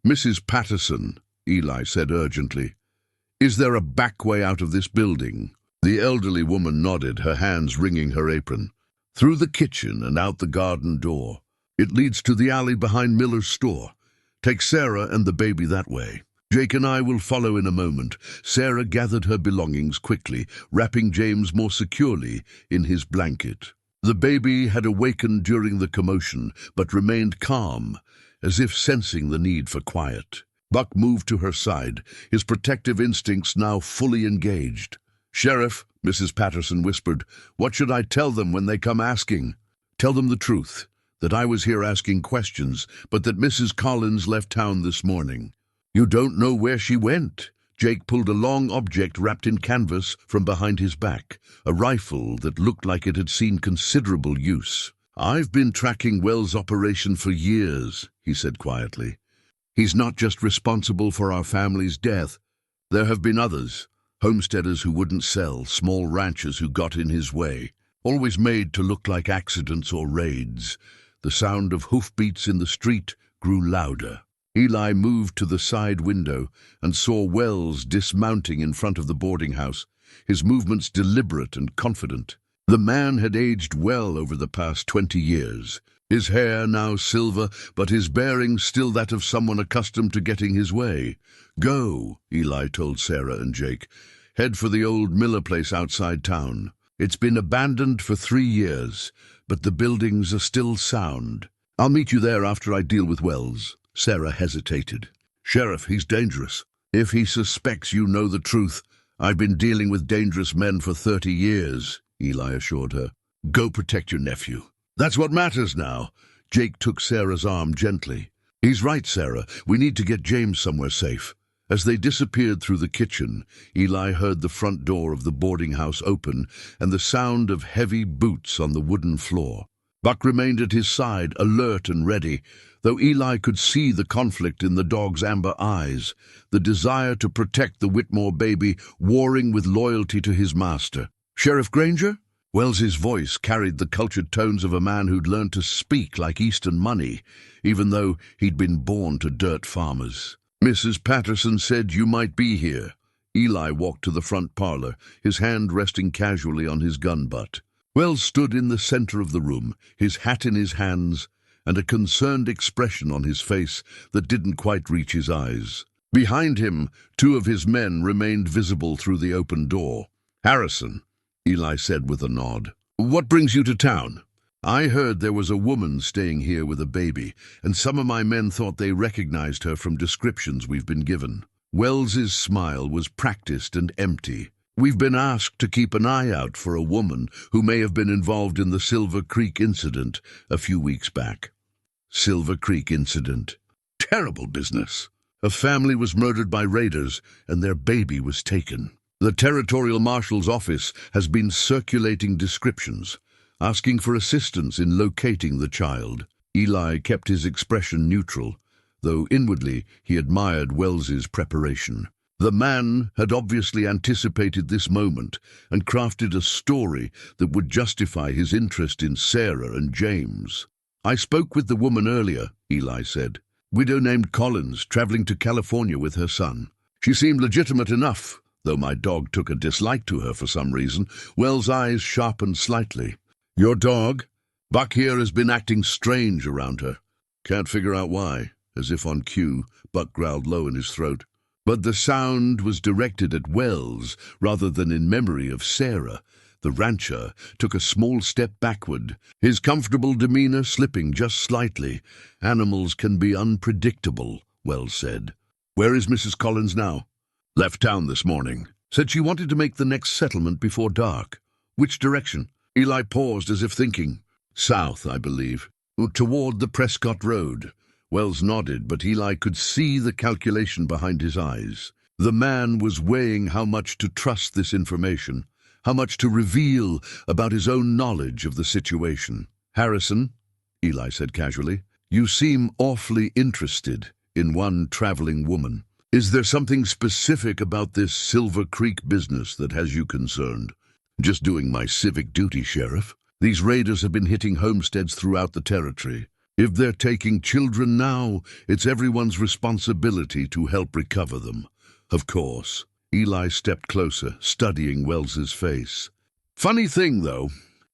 "Mrs. Patterson," Eli said urgently, "is there a back way out of this building?" The elderly woman nodded, her hands wringing her apron. "Through the kitchen and out the garden door. It leads to the alley behind Miller's store. Take Sarah and the baby that way. Jake and I will follow in a moment." Sarah gathered her belongings quickly, wrapping James more securely in his blanket. The baby had awakened during the commotion, but remained calm, as if sensing the need for quiet. Buck moved to her side, his protective instincts now fully engaged. "Sheriff," Mrs. Patterson whispered, "what should I tell them when they come asking?" "Tell them the truth, that I was here asking questions, but that Mrs. Collins left town this morning." "You don't know where she went?" Jake pulled a long object wrapped in canvas from behind his back, a rifle that looked like it had seen considerable use. "I've been tracking Wells' operation for years," he said quietly. "He's not just responsible for our family's death. There have been others. Homesteaders who wouldn't sell, small ranchers who got in his way, always made to look like accidents or raids." The sound of hoofbeats in the street grew louder. Eli moved to the side window and saw Wells dismounting in front of the boarding house, his movements deliberate and confident. The man had aged well over the past 20 years. His hair now silver, but his bearing still that of someone accustomed to getting his way. "Go," Eli told Sarah and Jake. "Head for the old Miller place outside town. It's been abandoned for 3 years, but the buildings are still sound. I'll meet you there after I deal with Wells." Sarah hesitated. "Sheriff, he's dangerous. If he suspects you know the truth, I've been dealing with dangerous men for 30 years, Eli assured her. "Go protect your nephew. That's what matters now." Jake took Sarah's arm gently. "He's right, Sarah. We need to get James somewhere safe." As they disappeared through the kitchen, Eli heard the front door of the boarding house open and the sound of heavy boots on the wooden floor. Buck remained at his side, alert and ready, though Eli could see the conflict in the dog's amber eyes, the desire to protect the Whitmore baby warring with loyalty to his master. "Sheriff Granger?" Wells's voice carried the cultured tones of a man who'd learned to speak like Eastern money, even though he'd been born to dirt farmers. "Mrs. Patterson said you might be here." Eli walked to the front parlor, his hand resting casually on his gun butt. Wells stood in the center of the room, his hat in his hands, and a concerned expression on his face that didn't quite reach his eyes. Behind him, 2 of his men remained visible through the open door. "Harrison," Eli said with a nod. "What brings you to town?" "I heard there was a woman staying here with a baby, and some of my men thought they recognized her from descriptions we've been given." Wells's smile was practiced and empty. "We've been asked to keep an eye out for a woman who may have been involved in the Silver Creek incident a few weeks back." Silver Creek incident. Terrible business. A family was murdered by raiders, and their baby was taken. The Territorial Marshal's office has been circulating descriptions, asking for assistance in locating the child. Eli kept his expression neutral, though inwardly he admired Wells's preparation. The man had obviously anticipated this moment and crafted a story that would justify his interest in Sarah and James. "I spoke with the woman earlier," Eli said. "Widow named Collins, traveling to California with her son. She seemed legitimate enough, though my dog took a dislike to her for some reason." Wells' eyes sharpened slightly. "Your dog?" Buck here has been acting strange around her. Can't figure out why." As if on cue, Buck growled low in his throat. But the sound was directed at Wells rather than in memory of Sarah. The rancher took a small step backward, his comfortable demeanor slipping just slightly. "Animals can be unpredictable," Wells said. "Where is Mrs. Collins now?" "Left town this morning. Said she wanted to make the next settlement before dark." "Which direction?" Eli paused as if thinking. "South, I believe. Toward the Prescott Road." Wells nodded, but Eli could see the calculation behind his eyes. The man was weighing how much to trust this information, how much to reveal about his own knowledge of the situation. "Harrison," Eli said casually, "you seem awfully interested in one traveling woman. Is there something specific about this Silver Creek business that has you concerned?" "Just doing my civic duty, Sheriff. These raiders have been hitting homesteads throughout the territory. If they're taking children now, it's everyone's responsibility to help recover them." "Of course." Eli stepped closer, studying Wells's face. "Funny thing, though.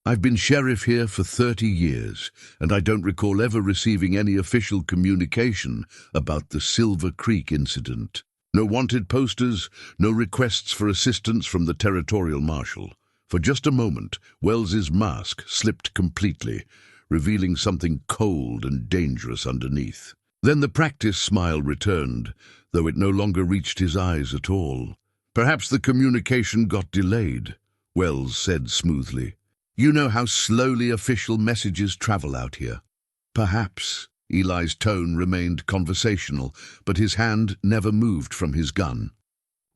I've been sheriff here for 30 years, and I don't recall ever receiving any official communication about the Silver Creek incident. No wanted posters, no requests for assistance from the territorial marshal." For just a moment, Wells's mask slipped completely, revealing something cold and dangerous underneath. Then the practice smile returned, though it no longer reached his eyes at all. "Perhaps the communication got delayed," Wells said smoothly. "You know how slowly official messages travel out here." "Perhaps." Eli's tone remained conversational, but his hand never moved from his gun.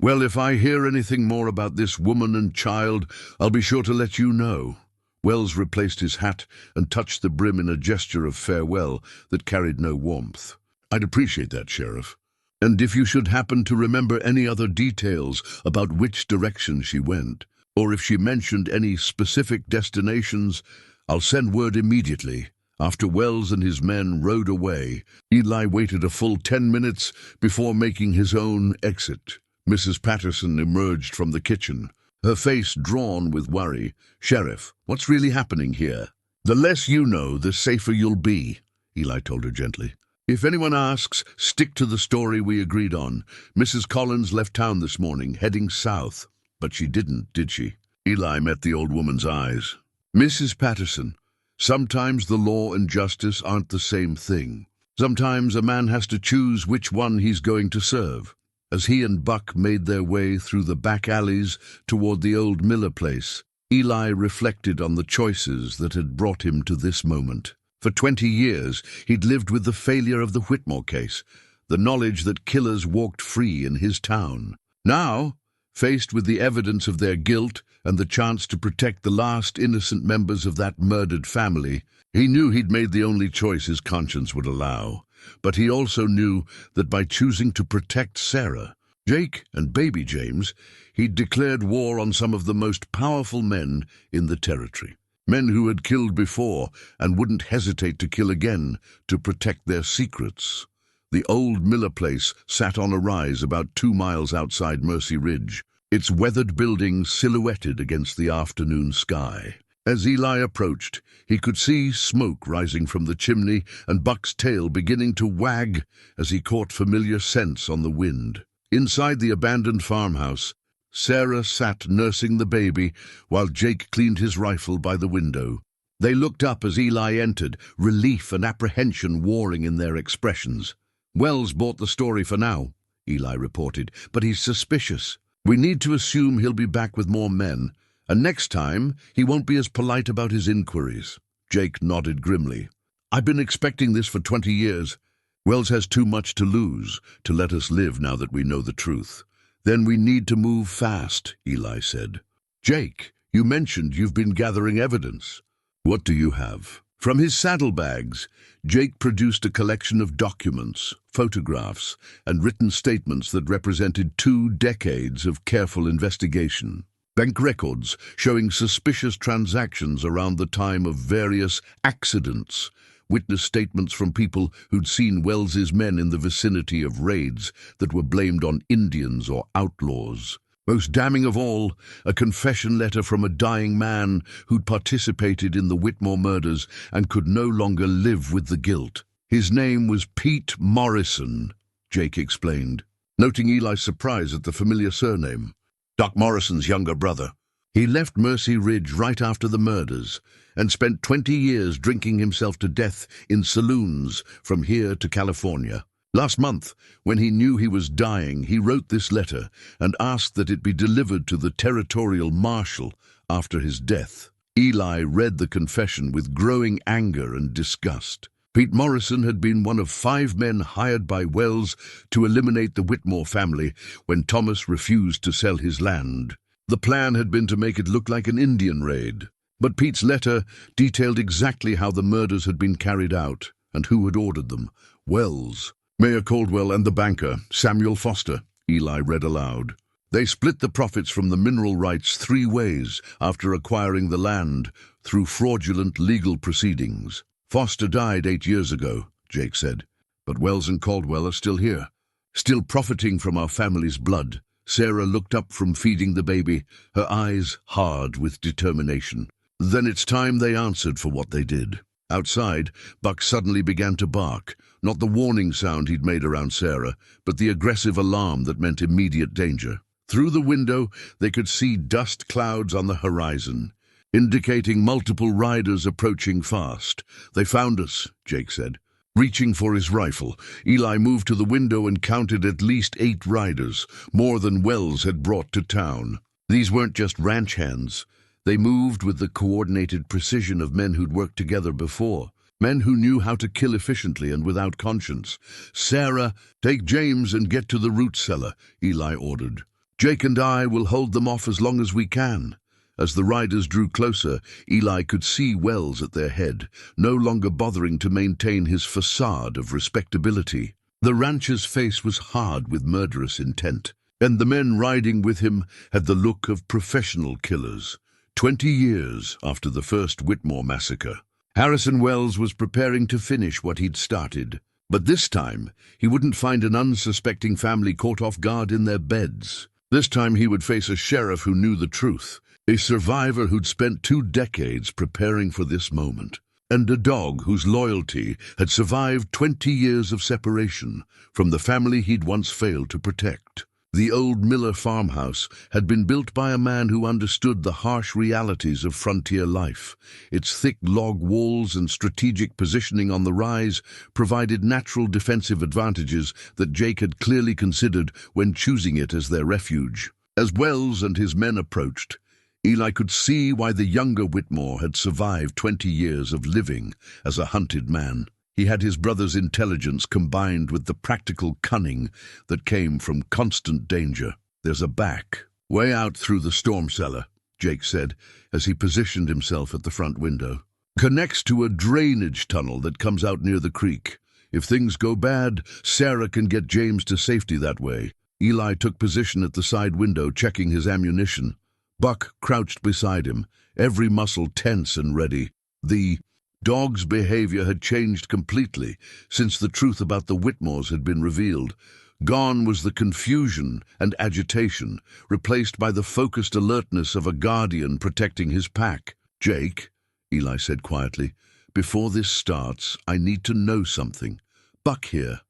"Well, if I hear anything more about this woman and child, I'll be sure to let you know." Wells replaced his hat and touched the brim in a gesture of farewell that carried no warmth. "I'd appreciate that, Sheriff. And if you should happen to remember any other details about which direction she went, or if she mentioned any specific destinations, I'll send word immediately." After Wells and his men rode away, Eli waited a full 10 minutes before making his own exit. Mrs. Patterson emerged from the kitchen, her face drawn with worry. "Sheriff, what's really happening here?" "The less you know, the safer you'll be," Eli told her gently. "If anyone asks, stick to the story we agreed on. Mrs. Collins left town this morning, heading south." "But she didn't, did she?" Eli met the old woman's eyes. "Mrs. Patterson, sometimes the law and justice aren't the same thing. Sometimes a man has to choose which one he's going to serve." As he and Buck made their way through the back alleys toward the old Miller place, Eli reflected on the choices that had brought him to this moment. For 20 years, he'd lived with the failure of the Whitmore case, the knowledge that killers walked free in his town. Now, faced with the evidence of their guilt and the chance to protect the last innocent members of that murdered family, he knew he'd made the only choice his conscience would allow. But he also knew that by choosing to protect Sarah, Jake, and baby James, he'd declared war on some of the most powerful men in the territory. Men who had killed before and wouldn't hesitate to kill again to protect their secrets. The old Miller place sat on a rise about 2 miles outside Mercy Ridge, its weathered buildings silhouetted against the afternoon sky. As Eli approached, he could see smoke rising from the chimney and Buck's tail beginning to wag as he caught familiar scents on the wind. Inside the abandoned farmhouse, Sarah sat nursing the baby while Jake cleaned his rifle by the window. They looked up as Eli entered, relief and apprehension warring in their expressions. "Wells bought the story for now," Eli reported, "but he's suspicious. We need to assume he'll be back with more men. And next time, he won't be as polite about his inquiries." Jake nodded grimly. "I've been expecting this for 20 years. Wells has too much to lose to let us live now that we know the truth." "Then we need to move fast," Eli said. "Jake, you mentioned you've been gathering evidence. What do you have?" From his saddlebags, Jake produced a collection of documents, photographs, and written statements that represented 2 decades of careful investigation. Bank records showing suspicious transactions around the time of various accidents, witness statements from people who'd seen Wells's men in the vicinity of raids that were blamed on Indians or outlaws, Most damning of all, a confession letter from a dying man who'd participated in the Whitmore murders and could no longer live with the guilt. His name was Pete Morrison, Jake explained, noting Eli's surprise at the familiar surname. Doc Morrison's younger brother. He left Mercy Ridge right after the murders and spent 20 years drinking himself to death in saloons from here to California. Last month, when he knew he was dying, he wrote this letter and asked that it be delivered to the territorial marshal after his death. Eli read the confession with growing anger and disgust. Pete Morrison had been one of 5 men hired by Wells to eliminate the Whitmore family when Thomas refused to sell his land. The plan had been to make it look like an Indian raid, but Pete's letter detailed exactly how the murders had been carried out and who had ordered them. Wells, Mayor Caldwell, and the banker, Samuel Foster, Eli read aloud. They split the profits from the mineral rights 3 ways after acquiring the land through fraudulent legal proceedings. Foster died 8 years ago, Jake said, but Wells and Caldwell are still here, still profiting from our family's blood. Sarah looked up from feeding the baby, her eyes hard with determination. Then it's time they answered for what they did. Outside, Buck suddenly began to bark, not the warning sound he'd made around Sarah, but the aggressive alarm that meant immediate danger. Through the window, they could see dust clouds on the horizon, indicating multiple riders approaching fast. They found us, Jake said. Reaching for his rifle, Eli moved to the window and counted at least 8 riders, more than Wells had brought to town. These weren't just ranch hands. They moved with the coordinated precision of men who'd worked together before, men who knew how to kill efficiently and without conscience. Sarah, take James and get to the root cellar, Eli ordered. Jake and I will hold them off as long as we can. As the riders drew closer, Eli could see Wells at their head, no longer bothering to maintain his facade of respectability. The rancher's face was hard with murderous intent, and the men riding with him had the look of professional killers. 20 years after the first Whitmore massacre, Harrison Wells was preparing to finish what he'd started. But this time, he wouldn't find an unsuspecting family caught off guard in their beds. This time he would face a sheriff who knew the truth, a survivor who'd spent 2 decades preparing for this moment, and a dog whose loyalty had survived 20 years of separation from the family he'd once failed to protect. The old Miller farmhouse had been built by a man who understood the harsh realities of frontier life. Its thick log walls and strategic positioning on the rise provided natural defensive advantages that Jake had clearly considered when choosing it as their refuge. As Wells and his men approached, Eli could see why the younger Whitmore had survived 20 years of living as a hunted man. He had his brother's intelligence combined with the practical cunning that came from constant danger. There's a back way out through the storm cellar, Jake said, as he positioned himself at the front window. Connects to a drainage tunnel that comes out near the creek. If things go bad, Sarah can get James to safety that way. Eli took position at the side window, checking his ammunition. Buck crouched beside him, every muscle tense and ready. The dog's behavior had changed completely since the truth about the Whitmores had been revealed. Gone was the confusion and agitation, replaced by the focused alertness of a guardian protecting his pack. Jake, Eli said quietly, before this starts, I need to know something. Buck here.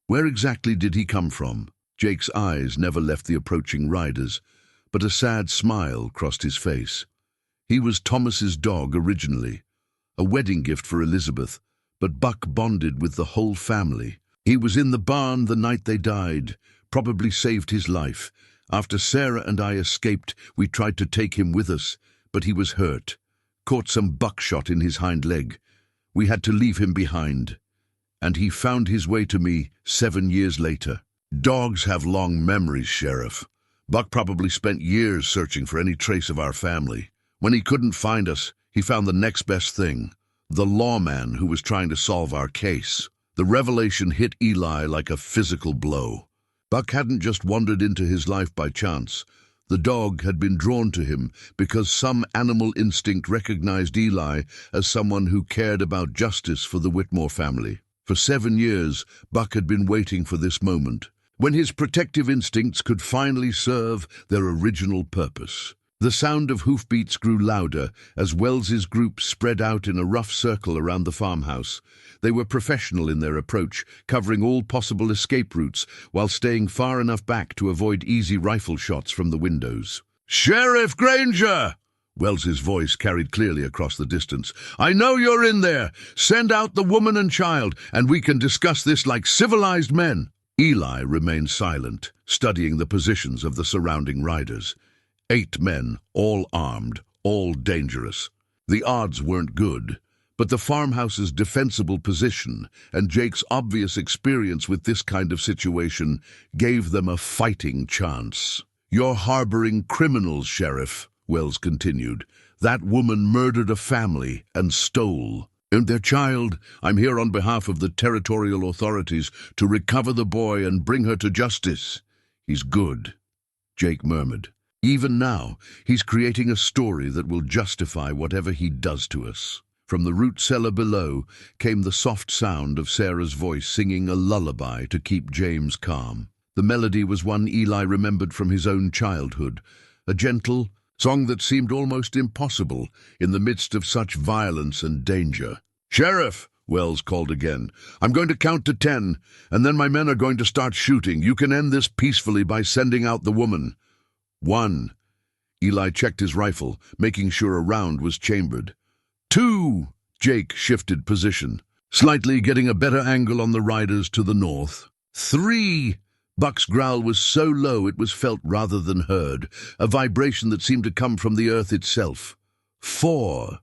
Where exactly did he come from? Jake's eyes never left the approaching riders, but a sad smile crossed his face. He was Thomas's dog originally, a wedding gift for Elizabeth, but Buck bonded with the whole family. He was in the barn the night they died, probably saved his life. After Sarah and I escaped, we tried to take him with us, but he was hurt, caught some buckshot in his hind leg. We had to leave him behind, and he found his way to me 7 years later. Dogs have long memories, Sheriff. Buck probably spent years searching for any trace of our family. When he couldn't find us, he found the next best thing, the lawman who was trying to solve our case. The revelation hit Eli like a physical blow. Buck hadn't just wandered into his life by chance. The dog had been drawn to him because some animal instinct recognized Eli as someone who cared about justice for the Whitmore family. For 7 years, Buck had been waiting for this moment, when his protective instincts could finally serve their original purpose. The sound of hoofbeats grew louder as Wells's group spread out in a rough circle around the farmhouse. They were professional in their approach, covering all possible escape routes while staying far enough back to avoid easy rifle shots from the windows. "Sheriff Granger!" Wells's voice carried clearly across the distance. "I know you're in there. Send out the woman and child, and we can discuss this like civilized men." Eli remained silent, studying the positions of the surrounding riders. 8 men, all armed, all dangerous. The odds weren't good, but the farmhouse's defensible position and Jake's obvious experience with this kind of situation gave them a fighting chance. "You're harboring criminals, Sheriff," Wells continued. "That woman murdered a family and stole. And their child. I'm here on behalf of the territorial authorities to recover the boy and bring her to justice." "He's good," Jake murmured. "Even now, he's creating a story that will justify whatever he does to us." From the root cellar below came the soft sound of Sarah's voice singing a lullaby to keep James calm. The melody was one Eli remembered from his own childhood, a gentle song that seemed almost impossible in the midst of such violence and danger. "Sheriff," Wells called again, "I'm going to count to 10, and then my men are going to start shooting. You can end this peacefully by sending out the woman." 1. Eli checked his rifle, making sure a round was chambered. 2. Jake shifted position, slightly getting a better angle on the riders to the north. 3. Buck's growl was so low it was felt rather than heard, a vibration that seemed to come from the earth itself. 4.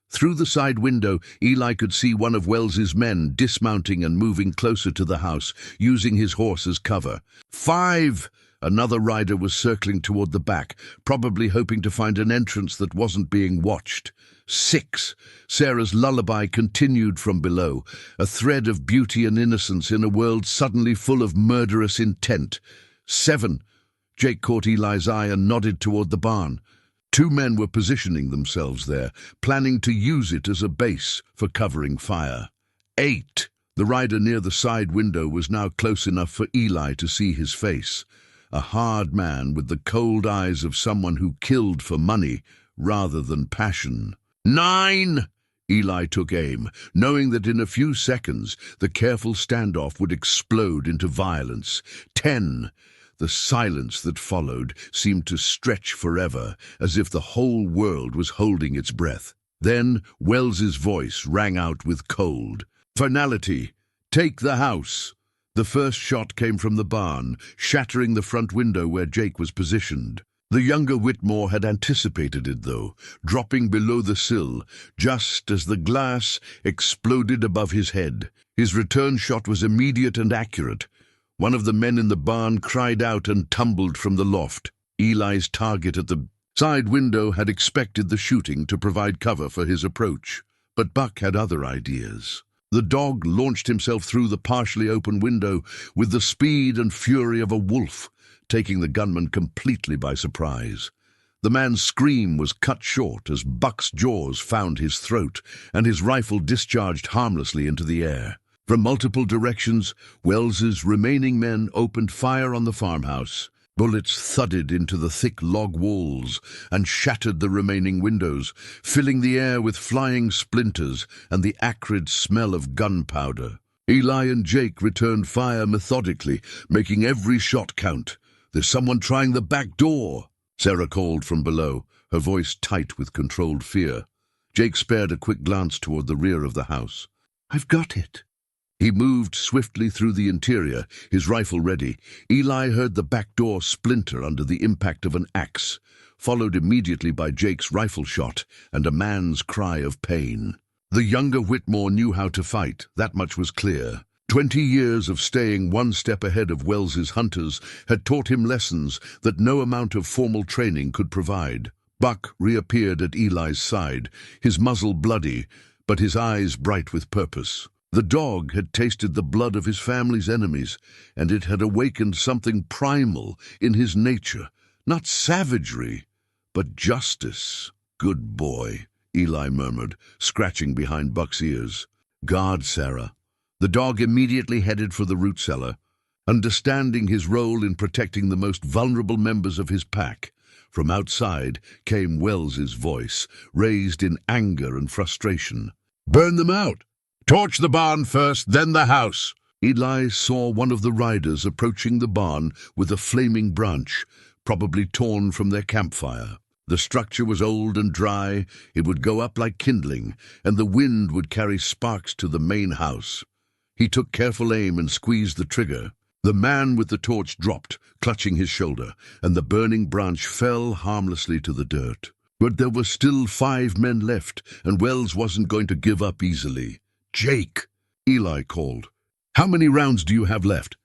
Through the side window, Eli could see one of Wells's men dismounting and moving closer to the house, using his horse as cover. 5. Another rider was circling toward the back, probably hoping to find an entrance that wasn't being watched. 6. Sarah's lullaby continued from below, a thread of beauty and innocence in a world suddenly full of murderous intent. 7. Jake caught Eli's eye and nodded toward the barn. 2 men were positioning themselves there, planning to use it as a base for covering fire. 8. The rider near the side window was now close enough for Eli to see his face. A hard man with the cold eyes of someone who killed for money rather than passion. 9! Eli took aim, knowing that in a few seconds the careful standoff would explode into violence. 10! The silence that followed seemed to stretch forever, as if the whole world was holding its breath. Then Wells's voice rang out with cold finality. "Take the house!" The first shot came from the barn, shattering the front window where Jake was positioned. The younger Whitmore had anticipated it, though, dropping below the sill, just as the glass exploded above his head. His return shot was immediate and accurate. One of the men in the barn cried out and tumbled from the loft. Eli's target at the side window had expected the shooting to provide cover for his approach, but Buck had other ideas. The dog launched himself through the partially open window with the speed and fury of a wolf, taking the gunman completely by surprise. The man's scream was cut short as Buck's jaws found his throat, and his rifle discharged harmlessly into the air. From multiple directions, Wells's remaining men opened fire on the farmhouse. Bullets thudded into the thick log walls and shattered the remaining windows, filling the air with flying splinters and the acrid smell of gunpowder. Eli and Jake returned fire methodically, making every shot count. "There's someone trying the back door," Sarah called from below, her voice tight with controlled fear. Jake spared a quick glance toward the rear of the house. "I've got it." He moved swiftly through the interior, his rifle ready. Eli heard the back door splinter under the impact of an axe, followed immediately by Jake's rifle shot and a man's cry of pain. The younger Whitmore knew how to fight, that much was clear. 20 years of staying one step ahead of Wells's hunters had taught him lessons that no amount of formal training could provide. Buck reappeared at Eli's side, his muzzle bloody, but his eyes bright with purpose. The dog had tasted the blood of his family's enemies, and it had awakened something primal in his nature. Not savagery, but justice. "Good boy," Eli murmured, scratching behind Buck's ears. "Guard, Sarah." The dog immediately headed for the root cellar. understanding his role in protecting the most vulnerable members of his pack. From outside came Wells's voice, raised in anger and frustration. "Burn them out! Torch the barn first, then the house!" Eli saw one of the riders approaching the barn with a flaming branch, probably torn from their campfire. The structure was old and dry, it would go up like kindling, and the wind would carry sparks to the main house. He took careful aim and squeezed the trigger. The man with the torch dropped, clutching his shoulder, and the burning branch fell harmlessly to the dirt. But there were still 5 men left, and Wells wasn't going to give up easily. "Jake!" Eli called. "How many rounds do you have left?"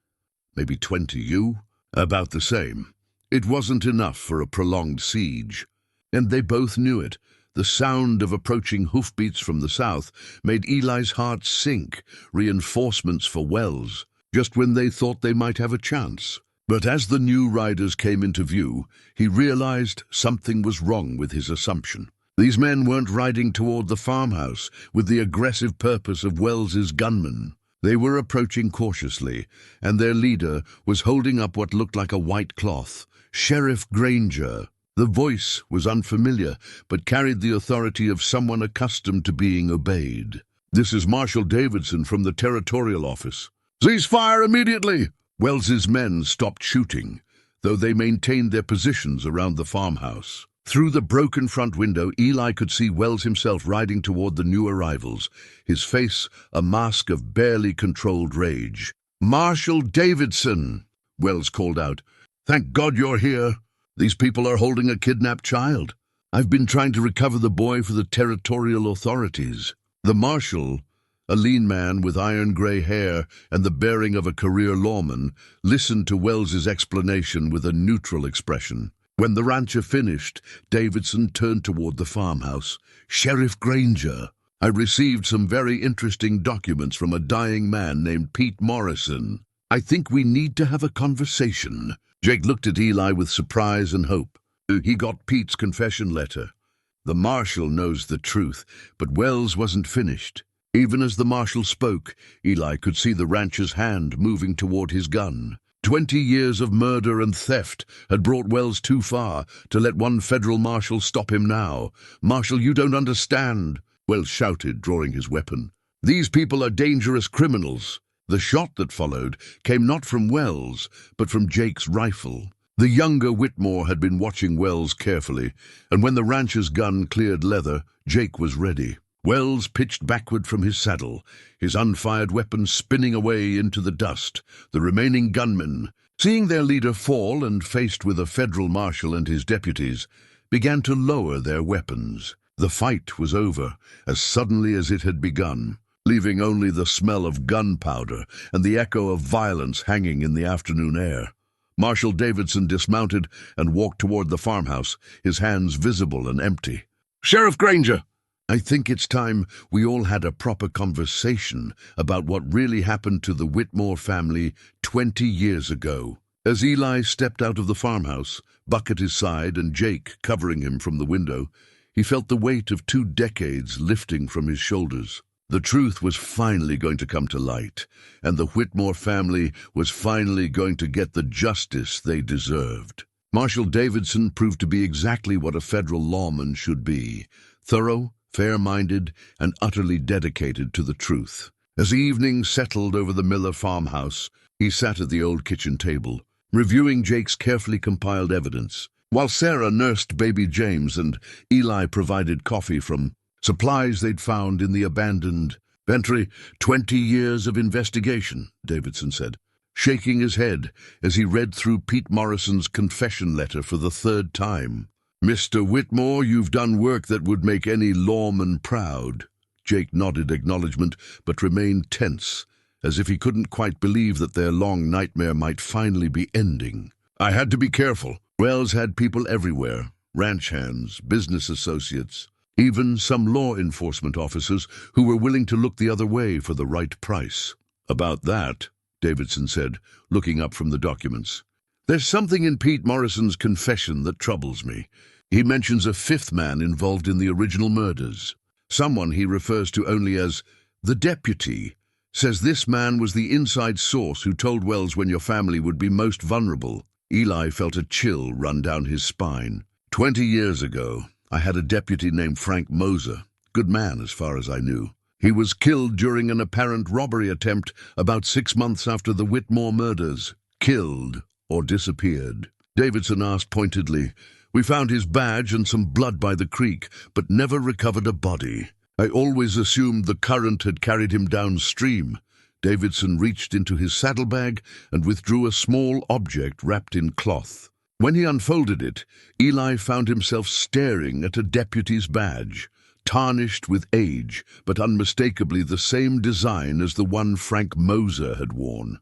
"Maybe 20, you?" "About the same." It wasn't enough for a prolonged siege. And they both knew it. The sound of approaching hoofbeats from the south made Eli's heart sink, reinforcements for Wells, just when they thought they might have a chance. But as the new riders came into view, he realized something was wrong with his assumption. These men weren't riding toward the farmhouse with the aggressive purpose of Wells's gunmen. They were approaching cautiously, and their leader was holding up what looked like a white cloth. Sheriff Granger. The voice was unfamiliar, but carried the authority of someone accustomed to being obeyed. "This is Marshal Davidson from the Territorial Office." "Cease fire immediately!" Wells's men stopped shooting, though they maintained their positions around the farmhouse. Through the broken front window, Eli could see Wells himself riding toward the new arrivals, his face a mask of barely controlled rage. "Marshal Davidson!" Wells called out. "Thank God you're here. These people are holding a kidnapped child. I've been trying to recover the boy for the territorial authorities." The marshal, a lean man with iron-gray hair and the bearing of a career lawman, listened to Wells's explanation with a neutral expression. When the rancher finished, Davidson turned toward the farmhouse. "Sheriff Granger, I received some very interesting documents from a dying man named Pete Morrison. I think we need to have a conversation." Jake looked at Eli with surprise and hope. He got Pete's confession letter. The marshal knows the truth, but Wells wasn't finished. Even as the marshal spoke, Eli could see the rancher's hand moving toward his gun. 20 years of murder and theft had brought Wells too far to let one federal marshal stop him now. "Marshal, you don't understand," Wells shouted, drawing his weapon. "These people are dangerous criminals." The shot that followed came not from Wells, but from Jake's rifle. The younger Whitmore had been watching Wells carefully, and when the rancher's gun cleared leather, Jake was ready. Wells pitched backward from his saddle, his unfired weapon spinning away into the dust. The remaining gunmen, seeing their leader fall and faced with a federal marshal and his deputies, began to lower their weapons. The fight was over as suddenly as it had begun, leaving only the smell of gunpowder and the echo of violence hanging in the afternoon air. Marshal Davidson dismounted and walked toward the farmhouse, his hands visible and empty. "Sheriff Granger!" "I think it's time we all had a proper conversation about what really happened to the Whitmore family 20 years ago." As Eli stepped out of the farmhouse, Buck at his side and Jake covering him from the window, he felt the weight of 2 decades lifting from his shoulders. The truth was finally going to come to light, and the Whitmore family was finally going to get the justice they deserved. Marshal Davidson proved to be exactly what a federal lawman should be: thorough, fair-minded, and utterly dedicated to the truth. As evening settled over the Miller farmhouse, he sat at the old kitchen table, reviewing Jake's carefully compiled evidence, while Sarah nursed baby James and Eli provided coffee from supplies they'd found in the abandoned Ventry. 20 years of investigation, Davidson said, shaking his head as he read through Pete Morrison's confession letter for the 3rd time. "Mr. Whitmore, you've done work that would make any lawman proud." Jake nodded acknowledgement, but remained tense, as if he couldn't quite believe that their long nightmare might finally be ending. "I had to be careful." Wells had people everywhere, ranch hands, business associates, even some law enforcement officers who were willing to look the other way for the right price. "About that," Davidson said, looking up from the documents, "there's something in Pete Morrison's confession that troubles me. He mentions a 5th man involved in the original murders, someone he refers to only as the deputy, Says this man was the inside source who told Wells when your family would be most vulnerable. Eli felt a chill run down his spine. 20 years ago, I had a deputy named Frank Moser. Good man as far as I knew. He was killed during an apparent robbery attempt about 6 months after the Whitmore murders. Killed or disappeared. Davidson asked pointedly. We found his badge and some blood by the creek, but never recovered a body. I always assumed the current had carried him downstream. Davidson reached into his saddlebag and withdrew a small object wrapped in cloth. When he unfolded it, Eli found himself staring at a deputy's badge, tarnished with age, but unmistakably the same design as the one Frank Moser had worn.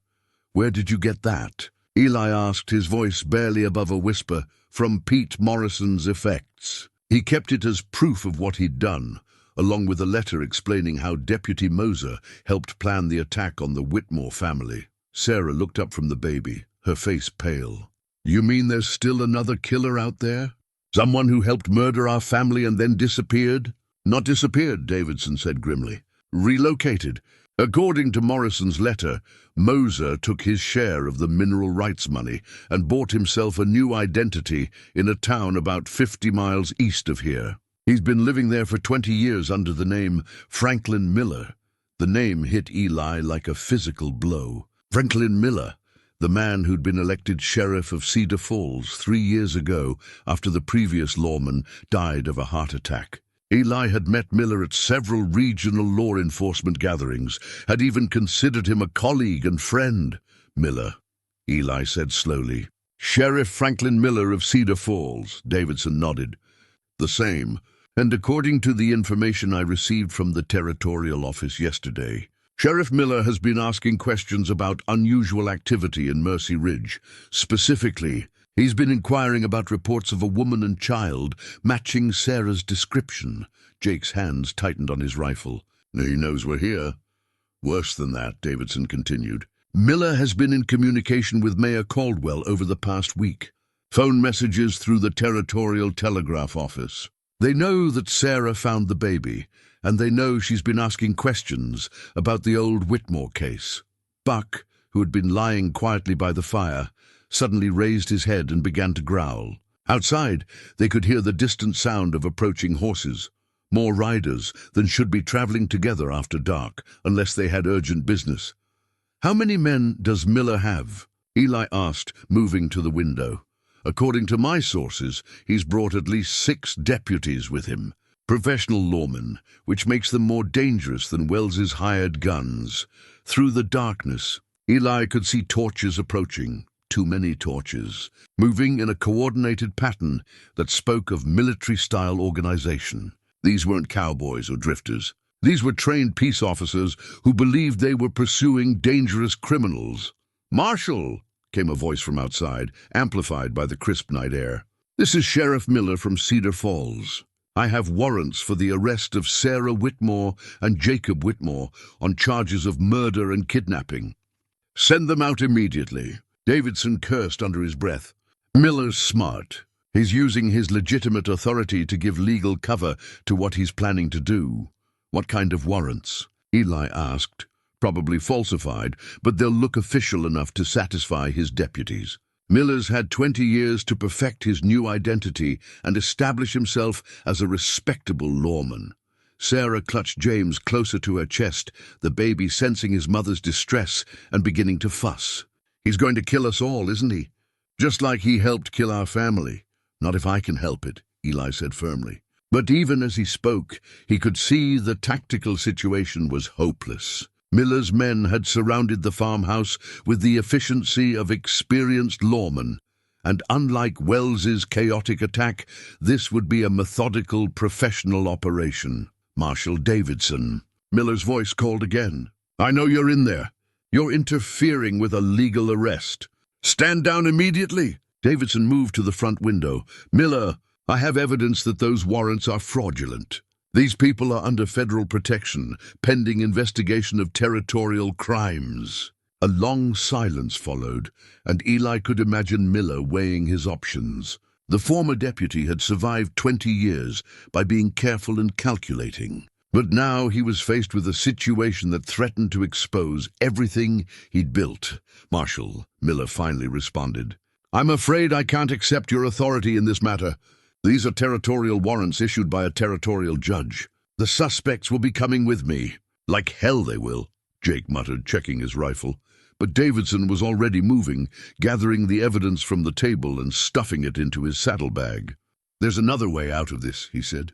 Where did you get that? Eli asked, his voice barely above a whisper. From Pete Morrison's effects. He kept it as proof of what he'd done, along with a letter explaining how Deputy Moser helped plan the attack on the Whitmore family. Sarah looked up from the baby, her face pale. You mean there's still another killer out there? Someone who helped murder our family and then disappeared? Not disappeared, Davidson said grimly. Relocated. According to Morrison's letter, Moser took his share of the mineral rights money and bought himself a new identity in a town about 50 miles east of here. He's been living there for 20 years under the name Franklin Miller. The name hit Eli like a physical blow. Franklin Miller, the man who'd been elected sheriff of Cedar Falls 3 years ago after the previous lawman died of a heart attack. Eli had met Miller at several regional law enforcement gatherings, had even considered him a colleague and friend. Miller, Eli said slowly. Sheriff Franklin Miller of Cedar Falls, Davidson nodded. The same, and according to the information I received from the territorial office yesterday, Sheriff Miller has been asking questions about unusual activity in Mercy Ridge. Specifically, he's been inquiring about reports of a woman and child matching Sarah's description. Jake's hands tightened on his rifle. He knows we're here. Worse than that, Davidson continued. Miller has been in communication with Mayor Caldwell over the past week. Phone messages through the Territorial Telegraph Office. They know that Sarah found the baby, and they know she's been asking questions about the old Whitmore case. Buck, who had been lying quietly by the fire, suddenly raised his head and began to growl. Outside, they could hear the distant sound of approaching horses. More riders than should be traveling together after dark, unless they had urgent business. How many men does Miller have? Eli asked, moving to the window. According to my sources, he's brought at least 6 deputies with him. Professional lawmen, which makes them more dangerous than Wells's hired guns. Through the darkness, Eli could see torches approaching. Too many torches, moving in a coordinated pattern that spoke of military-style organization. These weren't cowboys or drifters. These were trained peace officers who believed they were pursuing dangerous criminals. Marshal, came a voice from outside, amplified by the crisp night air. This is Sheriff Miller from Cedar Falls. I have warrants for the arrest of Sarah Whitmore and Jacob Whitmore on charges of murder and kidnapping. Send them out immediately. Davidson cursed under his breath. Miller's smart. He's using his legitimate authority to give legal cover to what he's planning to do. What kind of warrants? Eli asked. Probably falsified, but they'll look official enough to satisfy his deputies. Miller's had 20 years to perfect his new identity and establish himself as a respectable lawman. Sarah clutched James closer to her chest, the baby sensing his mother's distress and beginning to fuss. He's going to kill us all, isn't he? Just like he helped kill our family. Not if I can help it, Eli said firmly. But even as he spoke, he could see the tactical situation was hopeless. Miller's men had surrounded the farmhouse with the efficiency of experienced lawmen, and unlike Wells's chaotic attack, this would be a methodical, professional operation. Marshal Davidson. Miller's voice called again. I know you're in there. You're interfering with a legal arrest. Stand down immediately. Davidson moved to the front window. Miller, I have evidence that those warrants are fraudulent. These people are under federal protection, pending investigation of territorial crimes. A long silence followed, and Eli could imagine Miller weighing his options. The former deputy had survived 20 years by being careful and calculating. But now he was faced with a situation that threatened to expose everything he'd built. "Marshal," Miller finally responded, "I'm afraid I can't accept your authority in this matter. These are territorial warrants issued by a territorial judge. The suspects will be coming with me." "Like hell they will," Jake muttered, checking his rifle. But Davidson was already moving, gathering the evidence from the table and stuffing it into his saddlebag. "There's another way out of this," he said.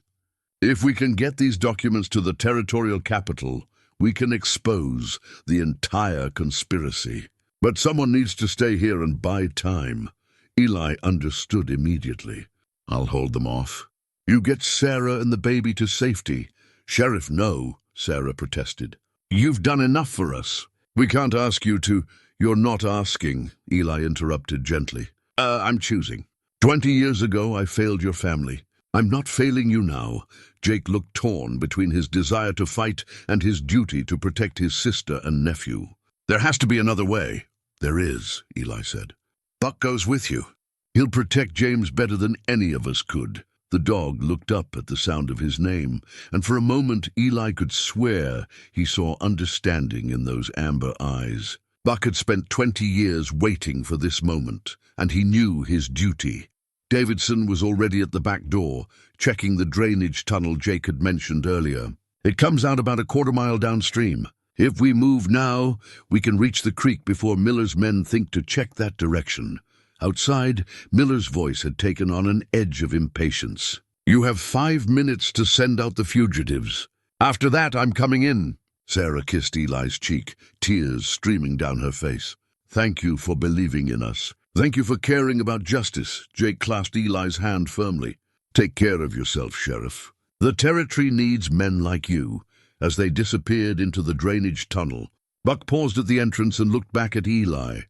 "If we can get these documents to the territorial capital, we can expose the entire conspiracy. But someone needs to stay here and buy time." Eli understood immediately. "I'll hold them off. You get Sarah and the baby to safety." "Sheriff, no," Sarah protested. "You've done enough for us." "We can't ask you to—" "You're not asking," Eli interrupted gently. I'm choosing. 20 years ago, I failed your family. I'm not failing you now." Jake looked torn between his desire to fight and his duty to protect his sister and nephew. "There has to be another way." "There is," Eli said. "Buck goes with you. He'll protect James better than any of us could." The dog looked up at the sound of his name, and for a moment Eli could swear he saw understanding in those amber eyes. Buck had spent 20 years waiting for this moment, and he knew his duty. Davidson was already at the back door, checking the drainage tunnel Jake had mentioned earlier. "It comes out about a quarter-mile downstream. If we move now, we can reach the creek before Miller's men think to check that direction." Outside, Miller's voice had taken on an edge of impatience. "You have 5 minutes to send out the fugitives. After that, I'm coming in." Sarah kissed Eli's cheek, tears streaming down her face. "Thank you for believing in us. Thank you for caring about justice." Jake clasped Eli's hand firmly. "Take care of yourself, Sheriff. The territory needs men like you." As they disappeared into the drainage tunnel, Buck paused at the entrance and looked back at Eli.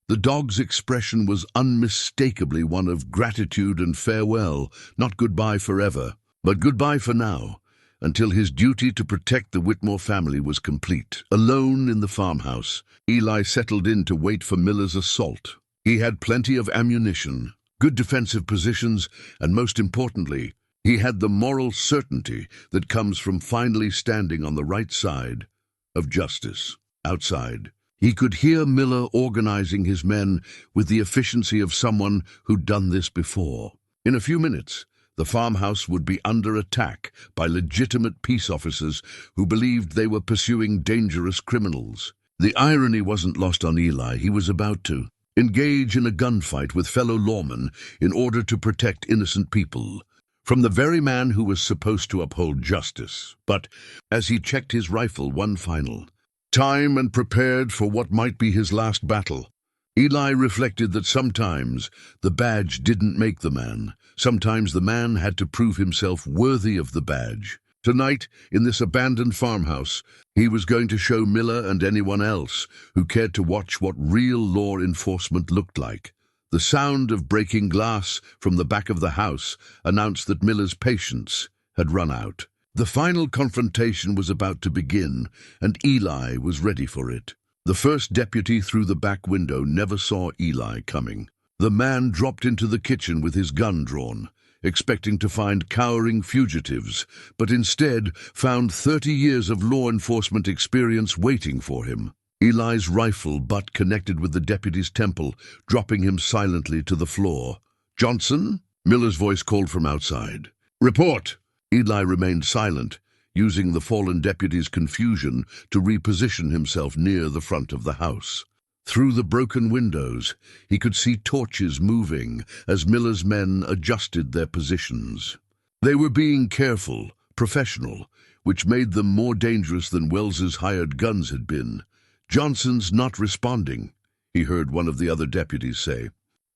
The dog's expression was unmistakably one of gratitude and farewell, not goodbye forever, but goodbye for now, until his duty to protect the Whitmore family was complete. Alone in the farmhouse, Eli settled in to wait for Miller's assault. He had plenty of ammunition, good defensive positions, and most importantly, he had the moral certainty that comes from finally standing on the right side of justice. Outside, he could hear Miller organizing his men with the efficiency of someone who'd done this before. In a few minutes, the farmhouse would be under attack by legitimate peace officers who believed they were pursuing dangerous criminals. The irony wasn't lost on Eli. He was about to engage in a gunfight with fellow lawmen in order to protect innocent people from the very man who was supposed to uphold justice. But as he checked his rifle one final time and prepared for what might be his last battle, Eli reflected that sometimes the badge didn't make the man. Sometimes the man had to prove himself worthy of the badge. Tonight, in this abandoned farmhouse, he was going to show Miller and anyone else who cared to watch what real law enforcement looked like. The sound of breaking glass from the back of the house announced that Miller's patience had run out. The final confrontation was about to begin, and Eli was ready for it. The first deputy through the back window never saw Eli coming. The man dropped into the kitchen with his gun drawn, expecting to find cowering fugitives, but instead found 30 years of law enforcement experience waiting for him. Eli's rifle butt connected with the deputy's temple, dropping him silently to the floor. "Johnson?" Miller's voice called from outside. "Report!" Eli remained silent, using the fallen deputy's confusion to reposition himself near the front of the house. Through the broken windows, he could see torches moving as Miller's men adjusted their positions. They were being careful, professional, which made them more dangerous than Wells's hired guns had been. "Johnson's not responding," he heard one of the other deputies say.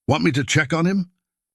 "Want me to check on him?"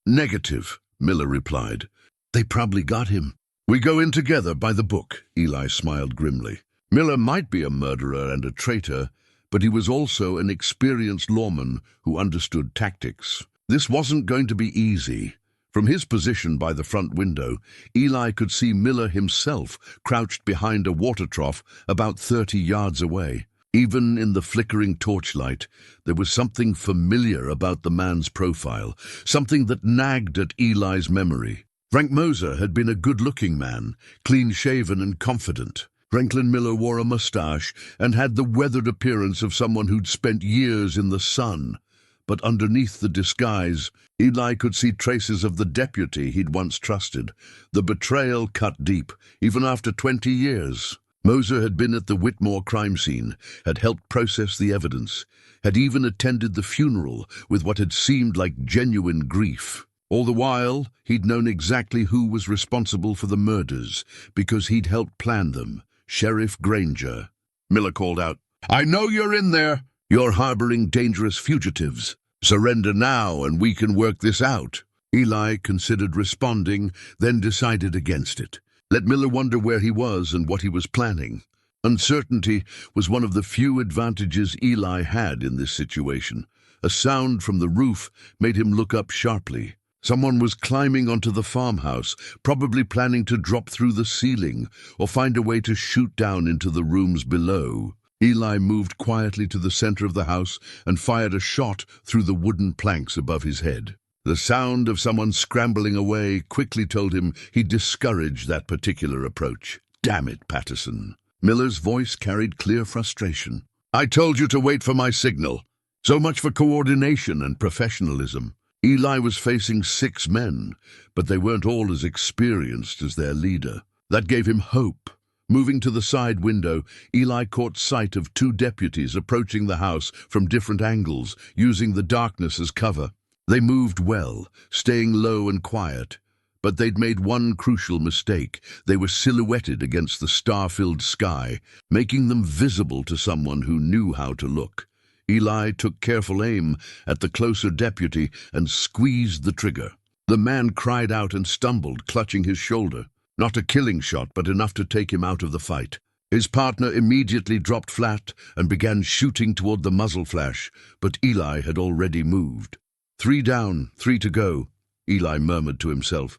"Negative," Miller replied. "They probably got him." "We go in together by the book," Eli smiled grimly. Miller might be a murderer and a traitor, but he was also an experienced lawman who understood tactics. This wasn't going to be easy. From his position by the front window, Eli could see Miller himself crouched behind a water trough about 30 yards away. Even in the flickering torchlight, there was something familiar about the man's profile, something that nagged at Eli's memory. Frank Moser had been a good-looking man, clean-shaven and confident. Franklin Miller wore a mustache and had the weathered appearance of someone who'd spent years in the sun. But underneath the disguise, Eli could see traces of the deputy he'd once trusted. The betrayal cut deep, even after 20 years. Moser had been at the Whitmore crime scene, had helped process the evidence, had even attended the funeral with what had seemed like genuine grief. All the while, he'd known exactly who was responsible for the murders, because he'd helped plan them. Sheriff Granger. Miller called out, "I know you're in there! You're harboring dangerous fugitives. Surrender now and we can work this out." Eli considered responding, then decided against it. Let Miller wonder where he was and what he was planning. Uncertainty was one of the few advantages Eli had in this situation. A sound from the roof made him look up sharply. Someone was climbing onto the farmhouse, probably planning to drop through the ceiling or find a way to shoot down into the rooms below. Eli moved quietly to the center of the house and fired a shot through the wooden planks above his head. The sound of someone scrambling away quickly told him he'd discouraged that particular approach. "Damn it, Patterson." Miller's voice carried clear frustration. "I told you to wait for my signal. So much for coordination and professionalism." Eli was facing 6 men, but they weren't all as experienced as their leader. That gave him hope. Moving to the side window, Eli caught sight of 2 deputies approaching the house from different angles, using the darkness as cover. They moved well, staying low and quiet, but they'd made one crucial mistake. They were silhouetted against the star-filled sky, making them visible to someone who knew how to look. Eli took careful aim at the closer deputy and squeezed the trigger. The man cried out and stumbled, clutching his shoulder. Not a killing shot, but enough to take him out of the fight. His partner immediately dropped flat and began shooting toward the muzzle flash, but Eli had already moved. 3 down, 3 to go, Eli murmured to himself,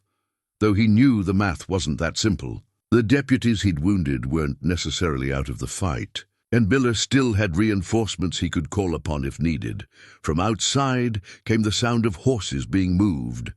though he knew the math wasn't that simple. The deputies he'd wounded weren't necessarily out of the fight, and Miller still had reinforcements he could call upon if needed. From outside came the sound of horses being moved.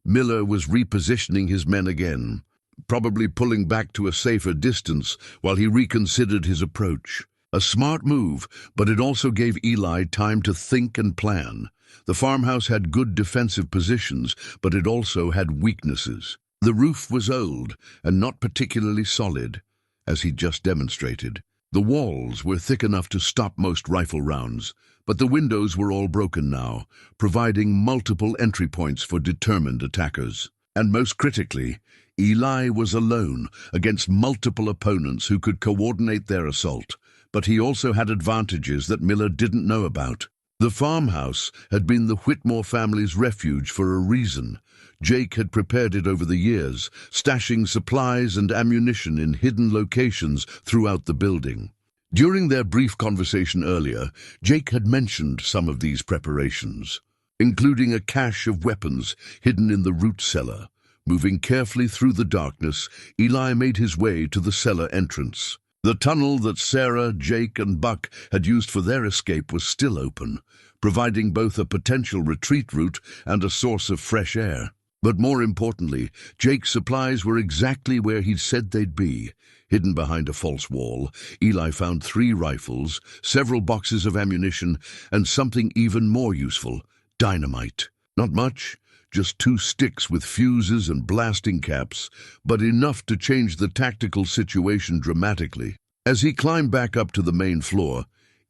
Miller was repositioning his men again, probably pulling back to a safer distance while he reconsidered his approach. A smart move, but it also gave Eli time to think and plan. The farmhouse had good defensive positions, but it also had weaknesses. The roof was old and not particularly solid, as he'd just demonstrated. The walls were thick enough to stop most rifle rounds, but the windows were all broken now, providing multiple entry points for determined attackers. And most critically, Eli was alone against multiple opponents who could coordinate their assault, but he also had advantages that Miller didn't know about. The farmhouse had been the Whitmore family's refuge for a reason. Jake had prepared it over the years, stashing supplies and ammunition in hidden locations throughout the building. During their brief conversation earlier, Jake had mentioned some of these preparations, including a cache of weapons hidden in the root cellar. Moving carefully through the darkness, Eli made his way to the cellar entrance. The tunnel that Sarah, Jake, and Buck had used for their escape was still open, providing both a potential retreat route and a source of fresh air. But more importantly, Jake's supplies were exactly where he'd said they'd be. Hidden behind a false wall, Eli found 3 rifles, several boxes of ammunition, and something even more useful, dynamite. Not much, just 2 sticks with fuses and blasting caps, but enough to change the tactical situation dramatically. As he climbed back up to the main floor,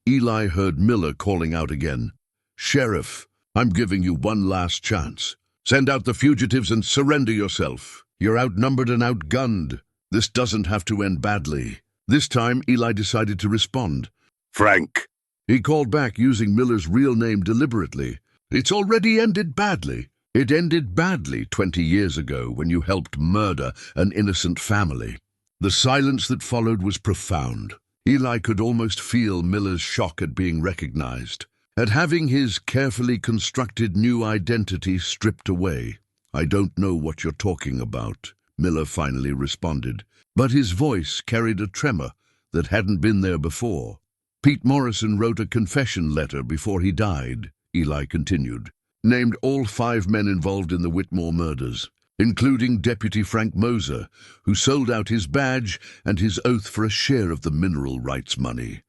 Eli heard Miller calling out again, "Sheriff, I'm giving you one last chance. Send out the fugitives and surrender yourself. You're outnumbered and outgunned. This doesn't have to end badly." This time, Eli decided to respond. "Frank." He called back using Miller's real name deliberately. "It's already ended badly. It ended badly 20 years ago when you helped murder an innocent family." The silence that followed was profound. Eli could almost feel Miller's shock at being recognized, at having his carefully constructed new identity stripped away. "I don't know what you're talking about," Miller finally responded, but his voice carried a tremor that hadn't been there before. "Pete Morrison wrote a confession letter before he died," Eli continued. "Named all 5 men involved in the Whitmore murders. including Deputy Frank Moser, who sold out his badge and his oath for a share of the mineral rights money.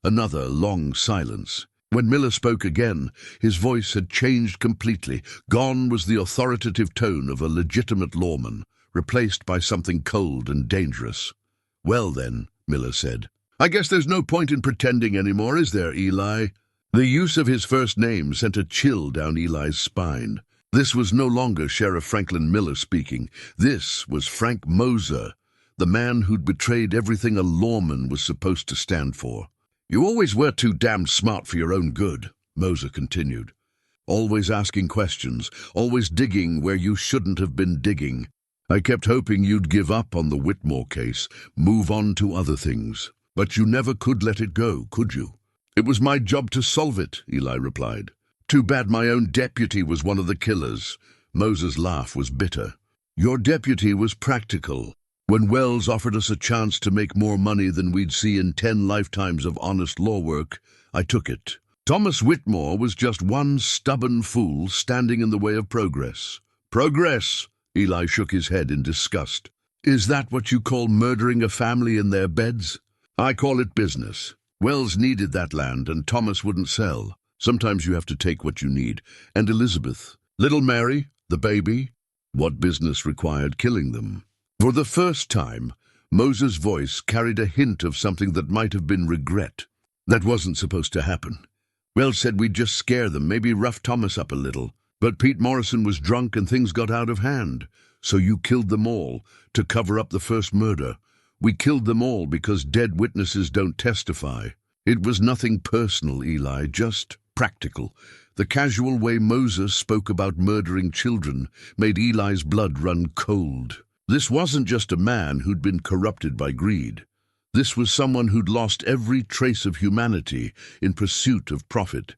Another long silence. When Miller spoke again, his voice had changed completely. Gone was the authoritative tone of a legitimate lawman, replaced by something cold and dangerous. "Well then," Miller said, "I guess there's no point in pretending anymore, is there, Eli?" The use of his first name sent a chill down Eli's spine. This was no longer Sheriff Franklin Miller speaking. This was Frank Moser, the man who'd betrayed everything a lawman was supposed to stand for. "You always were too damned smart for your own good," Moser continued. "Always asking questions, always digging where you shouldn't have been digging. I kept hoping you'd give up on the Whitmore case, move on to other things. But you never could let it go, could you?" "It was my job to solve it," Eli replied. "Too bad my own deputy was one of the killers." Moser's laugh was bitter. "Your deputy was practical. When Wells offered us a chance to make more money than we'd see in 10 lifetimes of honest law work, I took it. Thomas Whitmore was just one stubborn fool standing in the way of progress." "Progress?" Eli shook his head in disgust. "Is that what you call murdering a family in their beds?" "I call it business. Wells needed that land, and Thomas wouldn't sell. Sometimes you have to take what you need. And Elizabeth, little Mary, the baby, what business required killing them?" For the first time, Moser's voice carried a hint of something that might have been regret. "That wasn't supposed to happen. Wells said we'd just scare them, maybe rough Thomas up a little. But Pete Morrison was drunk and things got out of hand. So you killed them all, to cover up the first murder. We killed them all because dead witnesses don't testify." It was nothing personal, Eli, just practical. The casual way Moser spoke about murdering children made Eli's blood run cold. This wasn't just a man who'd been corrupted by greed. This was someone who'd lost every trace of humanity in pursuit of profit.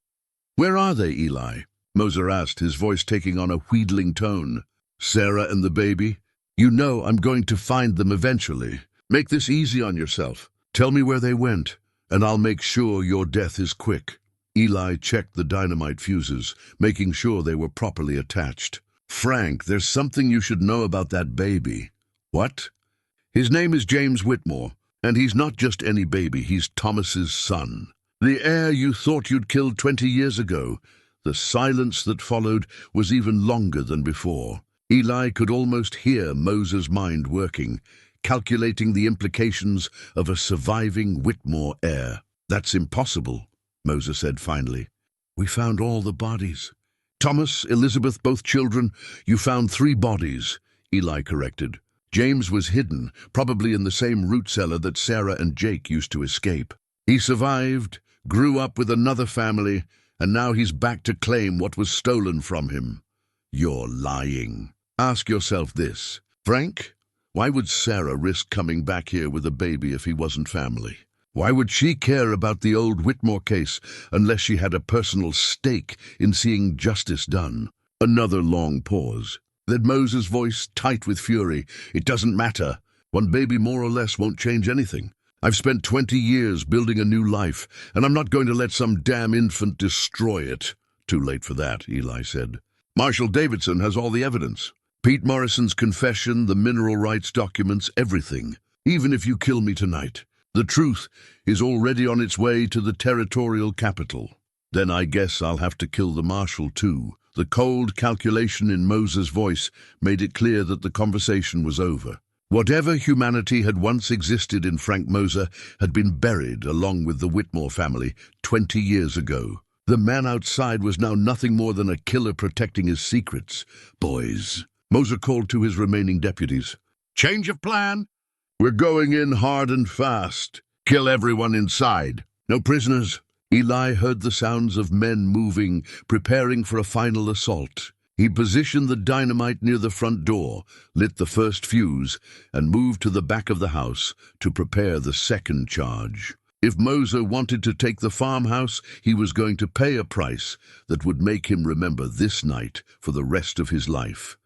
"Where are they, Eli?" Moser asked, his voice taking on a wheedling tone. "Sarah and the baby? You know I'm going to find them eventually. Make this easy on yourself. Tell me where they went, and I'll make sure your death is quick." Eli checked the dynamite fuses, making sure they were properly attached. "Frank, there's something you should know about that baby." "What?" "His name is James Whitmore, and he's not just any baby, he's Thomas's son. The heir you thought you'd killed 20 years ago." The silence that followed was even longer than before. Eli could almost hear Moser's mind working, calculating the implications of a surviving Whitmore heir. "That's impossible," Moser said finally. "We found all the bodies." "Thomas, Elizabeth, both children, you found 3 bodies," Eli corrected. "James was hidden, probably in the same root cellar that Sarah and Jake used to escape. He survived, grew up with another family, and now he's back to claim what was stolen from him." "You're lying." "Ask yourself this, Frank, why would Sarah risk coming back here with a baby if he wasn't family? Why would she care about the old Whitmore case unless she had a personal stake in seeing justice done?" Another long pause. Then Moser's voice tight with fury. "It doesn't matter. One baby more or less won't change anything. I've spent 20 years building a new life, and I'm not going to let some damn infant destroy it." "Too late for that," Eli said. "Marshal Davidson has all the evidence. Pete Morrison's confession, the mineral rights documents, everything. Even if you kill me tonight, the truth is already on its way to the territorial capital." "Then I guess I'll have to kill the marshal too." The cold calculation in Moser's voice made it clear that the conversation was over. Whatever humanity had once existed in Frank Moser had been buried along with the Whitmore family 20 years ago. The man outside was now nothing more than a killer protecting his secrets. "Boys," Moser called to his remaining deputies. "Change of plan? We're going in hard and fast. Kill everyone inside. No prisoners." Eli heard the sounds of men moving, preparing for a final assault. He positioned the dynamite near the front door, lit the first fuse, and moved to the back of the house to prepare the second charge. If Moser wanted to take the farmhouse, he was going to pay a price that would make him remember this night for the rest of his life,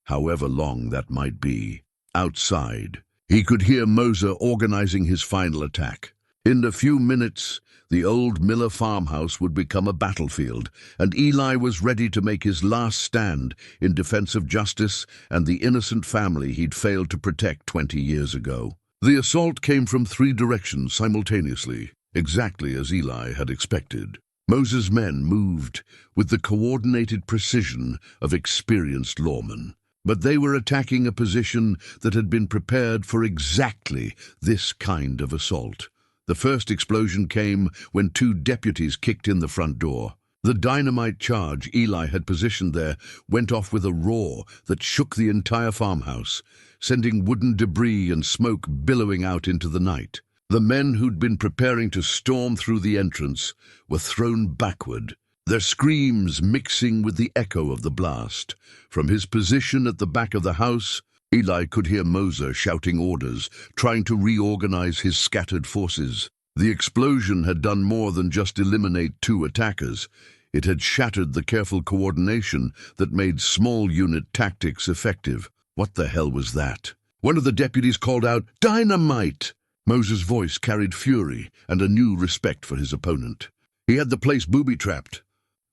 however long that might be. Outside, he could hear Moser organizing his final attack. In a few minutes, the old Miller farmhouse would become a battlefield, and Eli was ready to make his last stand in defense of justice and the innocent family he'd failed to protect 20 years ago. The assault came from 3 directions simultaneously, exactly as Eli had expected. Moses' men moved with the coordinated precision of experienced lawmen, but they were attacking a position that had been prepared for exactly this kind of assault. The first explosion came when 2 deputies kicked in the front door. The dynamite charge Eli had positioned there went off with a roar that shook the entire farmhouse, sending wooden debris and smoke billowing out into the night. The men who'd been preparing to storm through the entrance were thrown backward, their screams mixing with the echo of the blast. From his position at the back of the house, Eli could hear Moser shouting orders, trying to reorganize his scattered forces. The explosion had done more than just eliminate 2 attackers. It had shattered the careful coordination that made small unit tactics effective. What the hell was that? One of the deputies called out, "Dynamite!" Moser's voice carried fury and a new respect for his opponent. He had the place booby-trapped.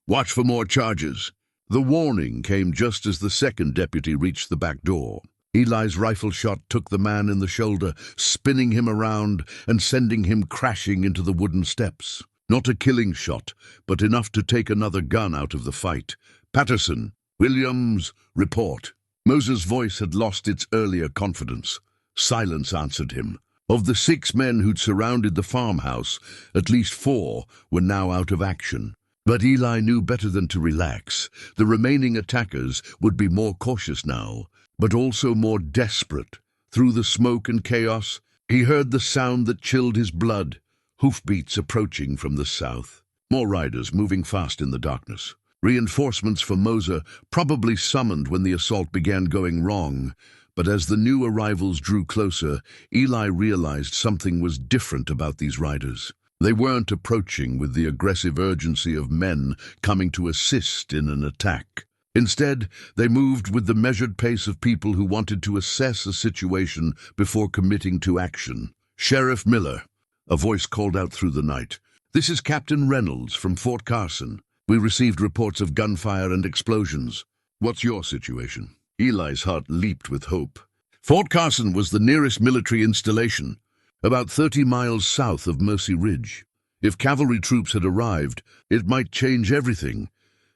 "Watch for more charges." The warning came just as the second deputy reached the back door. Eli's rifle shot took the man in the shoulder, spinning him around and sending him crashing into the wooden steps. Not a killing shot, but enough to take another gun out of the fight. "Patterson, Williams, report." Moser's voice had lost its earlier confidence. Silence answered him. Of the 6 men who'd surrounded the farmhouse, at least 4 were now out of action. But Eli knew better than to relax. The remaining attackers would be more cautious now, but also more desperate. Through the smoke and chaos, he heard the sound that chilled his blood, hoofbeats approaching from the south. More riders moving fast in the darkness. Reinforcements for Moser probably summoned when the assault began going wrong, but as the new arrivals drew closer, Eli realized something was different about these riders. They weren't approaching with the aggressive urgency of men coming to assist in an attack. Instead, they moved with the measured pace of people who wanted to assess a situation before committing to action. "Sheriff Miller," a voice called out through the night. "This is Captain Reynolds from Fort Carson. We received reports of gunfire and explosions. What's your situation?" Eli's heart leaped with hope. Fort Carson was the nearest military installation, about 30 miles south of Mercy Ridge. If cavalry troops had arrived, it might change everything,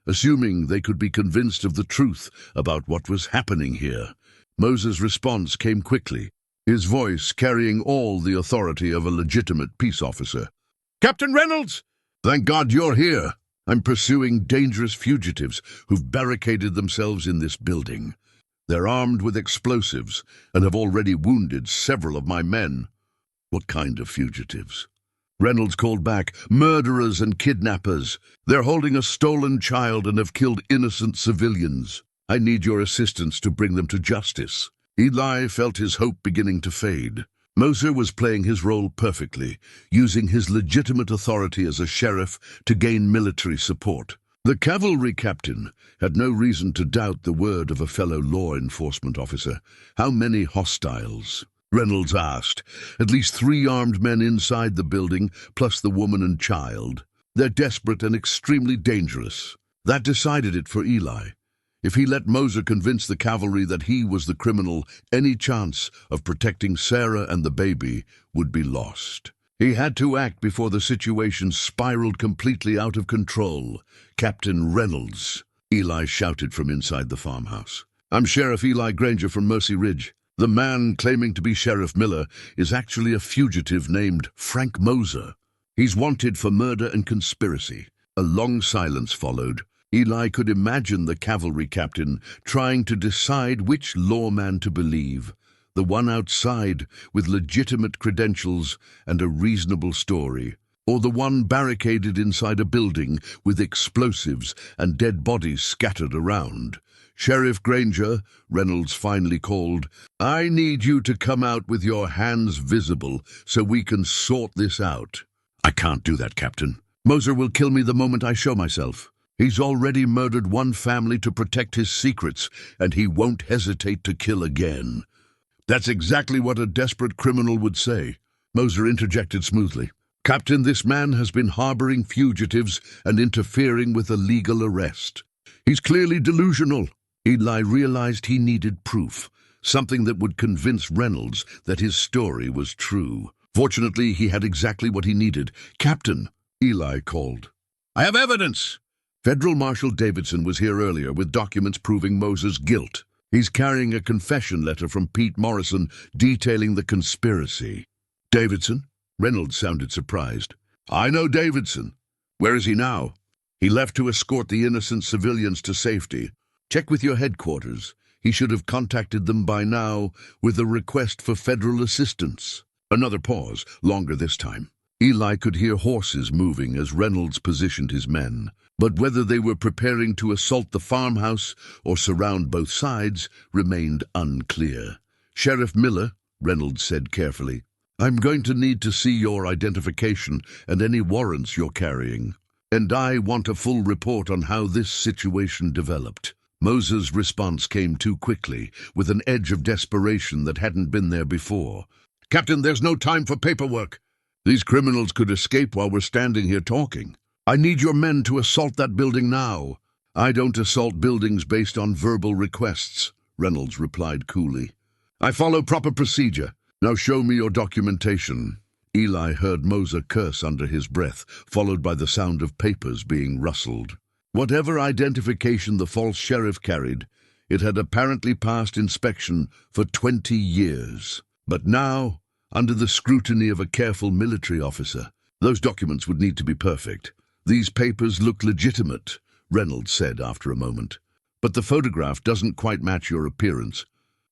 assuming they could be convinced of the truth about what was happening here. Moser's response came quickly, his voice carrying all the authority of a legitimate peace officer. "Captain Reynolds! Thank God you're here. I'm pursuing dangerous fugitives who've barricaded themselves in this building. They're armed with explosives and have already wounded several of my men." "What kind of fugitives?" Reynolds called back. "Murderers and kidnappers. They're holding a stolen child and have killed innocent civilians. I need your assistance to bring them to justice." Eli felt his hope beginning to fade. Moser was playing his role perfectly, using his legitimate authority as a sheriff to gain military support. The cavalry captain had no reason to doubt the word of a fellow law enforcement officer. "How many hostiles?" Reynolds asked. "At least 3 armed men inside the building, plus the woman and child. They're desperate and extremely dangerous." That decided it for Eli. If he let Moser convince the cavalry that he was the criminal, any chance of protecting Sarah and the baby would be lost. He had to act before the situation spiraled completely out of control. "Captain Reynolds," Eli shouted from inside the farmhouse. "I'm Sheriff Eli Granger from Mercy Ridge. The man claiming to be Sheriff Miller is actually a fugitive named Frank Moser. He's wanted for murder and conspiracy." A long silence followed. Eli could imagine the cavalry captain trying to decide which lawman to believe, the one outside with legitimate credentials and a reasonable story, or the one barricaded inside a building with explosives and dead bodies scattered around. "Sheriff Granger," Reynolds finally called, "I need you to come out with your hands visible so we can sort this out." "I can't do that, Captain. Moser will kill me the moment I show myself. He's already murdered one family to protect his secrets, and he won't hesitate to kill again." "That's exactly what a desperate criminal would say," Moser interjected smoothly. Captain, this man has been harboring fugitives and interfering with a legal arrest. He's clearly delusional. Eli realized he needed proof, something that would convince Reynolds that his story was true. Fortunately, he had exactly what he needed. "Captain," Eli called. "I have evidence!" Federal Marshal Davidson was here earlier with documents proving Moses' guilt. He's carrying a confession letter from Pete Morrison detailing the conspiracy. "Davidson?" Reynolds sounded surprised. "I know Davidson. Where is he now?" "He left to escort the innocent civilians to safety. Check with your headquarters. He should have contacted them by now with a request for federal assistance." Another pause, longer this time. Eli could hear horses moving as Reynolds positioned his men. But whether they were preparing to assault the farmhouse or surround both sides remained unclear. "Sheriff Miller," Reynolds said carefully, "I'm going to need to see your identification and any warrants you're carrying. And I want a full report on how this situation developed." Moses' response came too quickly, with an edge of desperation that hadn't been there before. "Captain, there's no time for paperwork. These criminals could escape while we're standing here talking. I need your men to assault that building now." "I don't assault buildings based on verbal requests," Reynolds replied coolly. "I follow proper procedure. Now show me your documentation." Eli heard Moses curse under his breath, followed by the sound of papers being rustled. Whatever identification the false sheriff carried, it had apparently passed inspection for 20 years. But now, under the scrutiny of a careful military officer, those documents would need to be perfect. "These papers look legitimate," Reynolds said after a moment. "But the photograph doesn't quite match your appearance.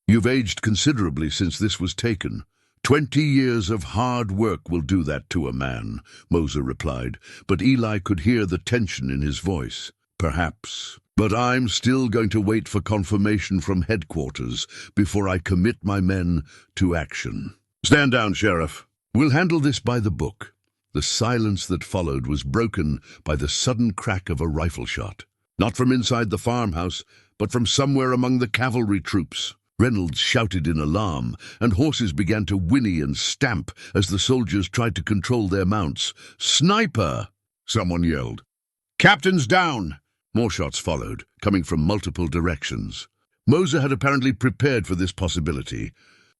You've aged considerably since this was taken." 20 years of hard work will do that to a man," Moses replied, but Eli could hear the tension in his voice. "Perhaps. But I'm still going to wait for confirmation from headquarters before I commit my men to action." "Stand down, Sheriff. We'll handle this by the book." The silence that followed was broken by the sudden crack of a rifle shot. Not from inside the farmhouse, but from somewhere among the cavalry troops. Reynolds shouted in alarm, and horses began to whinny and stamp as the soldiers tried to control their mounts. "Sniper!" someone yelled. "Captain's down!" More shots followed, coming from multiple directions. Moses had apparently prepared for this possibility,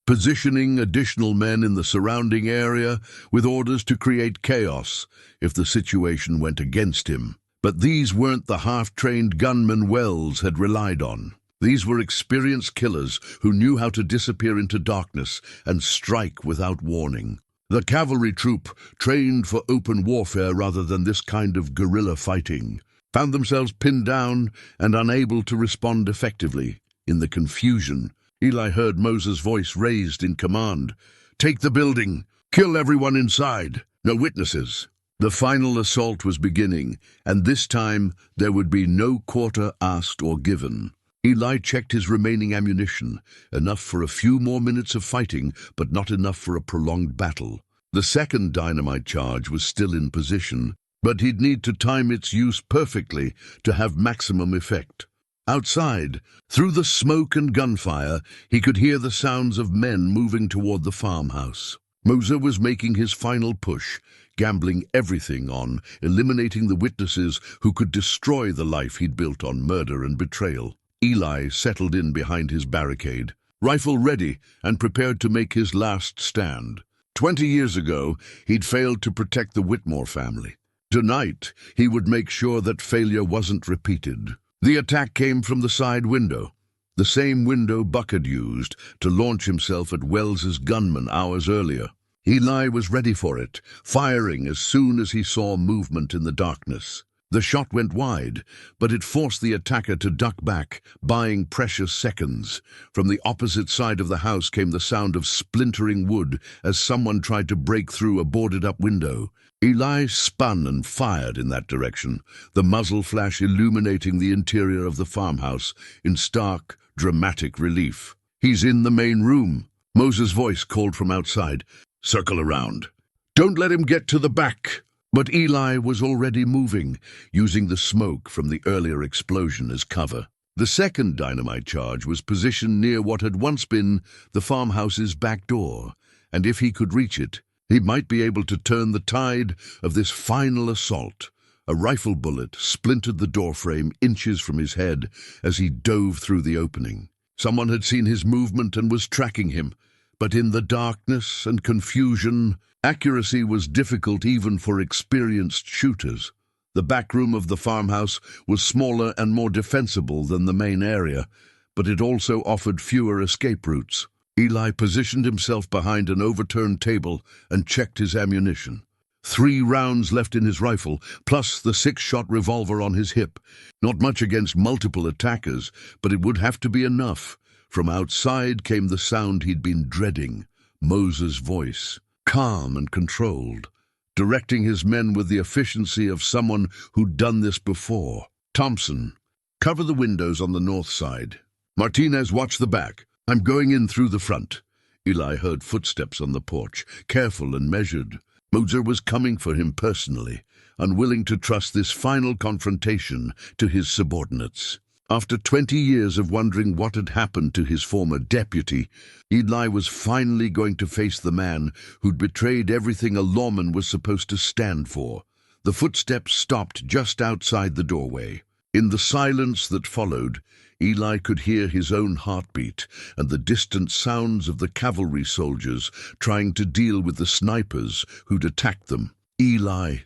positioning additional men in the surrounding area with orders to create chaos if the situation went against him. But these weren't the half-trained gunmen Wells had relied on. These were experienced killers who knew how to disappear into darkness and strike without warning. The cavalry troop, trained for open warfare rather than this kind of guerrilla fighting, found themselves pinned down and unable to respond effectively. In the confusion, Eli heard Moses' voice raised in command. "Take the building! Kill everyone inside! No witnesses!" The final assault was beginning, and this time there would be no quarter asked or given. Eli checked his remaining ammunition, enough for a few more minutes of fighting, but not enough for a prolonged battle. The second dynamite charge was still in position, but he'd need to time its use perfectly to have maximum effect. Outside, through the smoke and gunfire, he could hear the sounds of men moving toward the farmhouse. Moses was making his final push, gambling everything on eliminating the witnesses who could destroy the life he'd built on murder and betrayal. Eli settled in behind his barricade, rifle ready and prepared to make his last stand. 20 years ago, he'd failed to protect the Whitmore family. Tonight, he would make sure that failure wasn't repeated. The attack came from the side window, the same window Buck had used to launch himself at Wells's gunmen hours earlier. Eli was ready for it, firing as soon as he saw movement in the darkness. The shot went wide, but it forced the attacker to duck back, buying precious seconds. From the opposite side of the house came the sound of splintering wood as someone tried to break through a boarded-up window. Eli spun and fired in that direction, the muzzle flash illuminating the interior of the farmhouse in stark, dramatic relief. "He's in the main room," Moses' voice called from outside. "Circle around. Don't let him get to the back." But Eli was already moving, using the smoke from the earlier explosion as cover. The second dynamite charge was positioned near what had once been the farmhouse's back door, and if he could reach it, He might be able to turn the tide of this final assault. A rifle bullet splintered the doorframe inches from his head as he dove through the opening. Someone had seen his movement and was tracking him, but in the darkness and confusion, accuracy was difficult even for experienced shooters. The back room of the farmhouse was smaller and more defensible than the main area, but it also offered fewer escape routes. Eli positioned himself behind an overturned table and checked his ammunition. 3 rounds left in his rifle, plus the 6-shot revolver on his hip. Not much against multiple attackers, but it would have to be enough. From outside came the sound he'd been dreading, Moses' voice, calm and controlled, directing his men with the efficiency of someone who'd done this before. "Thompson, cover the windows on the north side. Martinez, watch the back. I'm going in through the front." Eli heard footsteps on the porch, careful and measured. Moser was coming for him personally, unwilling to trust this final confrontation to his subordinates. After 20 years of wondering what had happened to his former deputy, Eli was finally going to face the man who'd betrayed everything a lawman was supposed to stand for. The footsteps stopped just outside the doorway. In the silence that followed, Eli could hear his own heartbeat and the distant sounds of the cavalry soldiers trying to deal with the snipers who'd attacked them. "Eli,"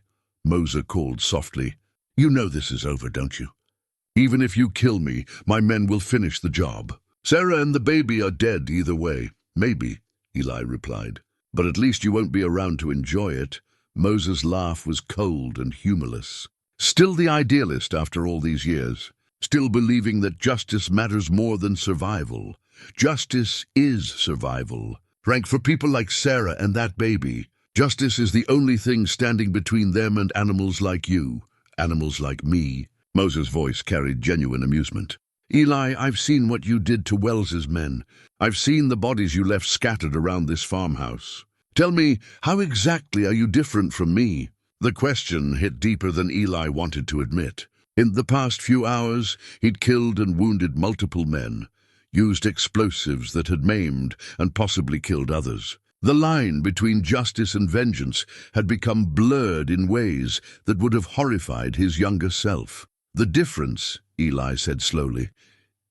Moser called softly, "you know this is over, don't you? Even if you kill me, my men will finish the job. Sarah and the baby are dead either way." "Maybe," Eli replied, "but at least you won't be around to enjoy it." Moser's laugh was cold and humorless. Still the idealist after all these years. Still believing that justice matters more than survival. Justice is survival. Frank, for people like Sarah and that baby, justice is the only thing standing between them and animals like you, animals like me. Moser's voice carried genuine amusement. "Eli, I've seen what you did to Wells's men. I've seen the bodies you left scattered around this farmhouse. Tell me, how exactly are you different from me?" The question hit deeper than Eli wanted to admit. In the past few hours, he'd killed and wounded multiple men, used explosives that had maimed and possibly killed others. The line between justice and vengeance had become blurred in ways that would have horrified his younger self. "The difference," Eli said slowly,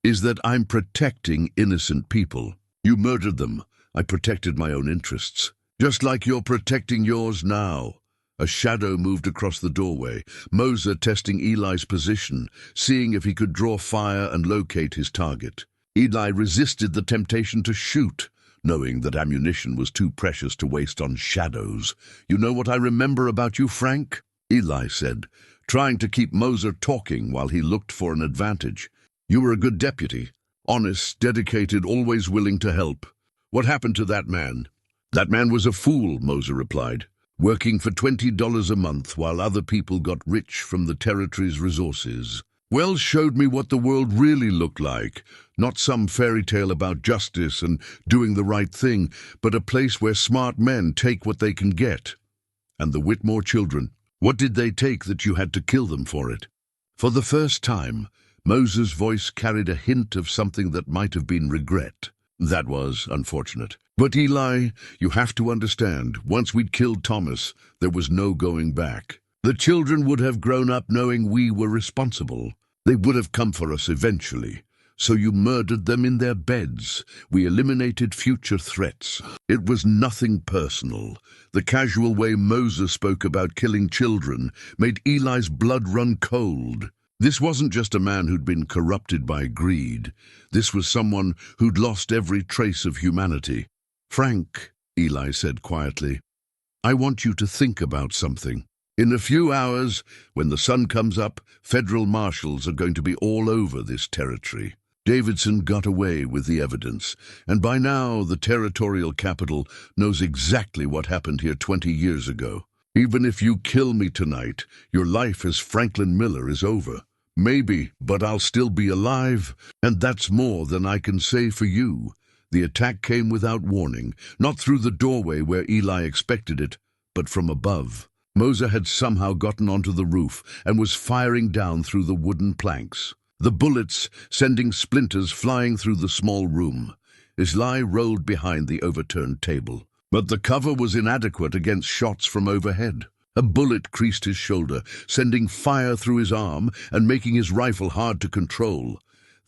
"is that I'm protecting innocent people. You murdered them. I protected my own interests. Just like you're protecting yours now." A shadow moved across the doorway, Moser testing Eli's position, seeing if he could draw fire and locate his target. Eli resisted the temptation to shoot, knowing that ammunition was too precious to waste on shadows. "You know what I remember about you, Frank?" Eli said, trying to keep Moser talking while he looked for an advantage. "You were a good deputy, honest, dedicated, always willing to help. What happened to that man?" "That man was a fool," Moser replied, "working for $20 a month while other people got rich from the territory's resources. Wells showed me what the world really looked like, not some fairy tale about justice and doing the right thing, but a place where smart men take what they can get." "And the Whitmore children, what did they take that you had to kill them for it?" For the first time, Moser's voice carried a hint of something that might have been regret. "That was unfortunate. But Eli, you have to understand, once we'd killed Thomas, there was no going back. The children would have grown up knowing we were responsible. They would have come for us eventually. So you murdered them in their beds. We eliminated future threats. It was nothing personal." The casual way Moser spoke about killing children made Eli's blood run cold. This wasn't just a man who'd been corrupted by greed. This was someone who'd lost every trace of humanity. "Frank," Eli said quietly, "I want you to think about something. In a few hours, when the sun comes up, federal marshals are going to be all over this territory. Davidson got away with the evidence, and by now the territorial capital knows exactly what happened here 20 years ago. Even if you kill me tonight, your life as Franklin Miller is over. Maybe, but I'll still be alive, and that's more than I can say for you." The attack came without warning, not through the doorway where Eli expected it, but from above. Moser had somehow gotten onto the roof and was firing down through the wooden planks, the bullets sending splinters flying through the small room. Eli rolled behind the overturned table. But the cover was inadequate against shots from overhead. A bullet creased his shoulder, sending fire through his arm and making his rifle hard to control.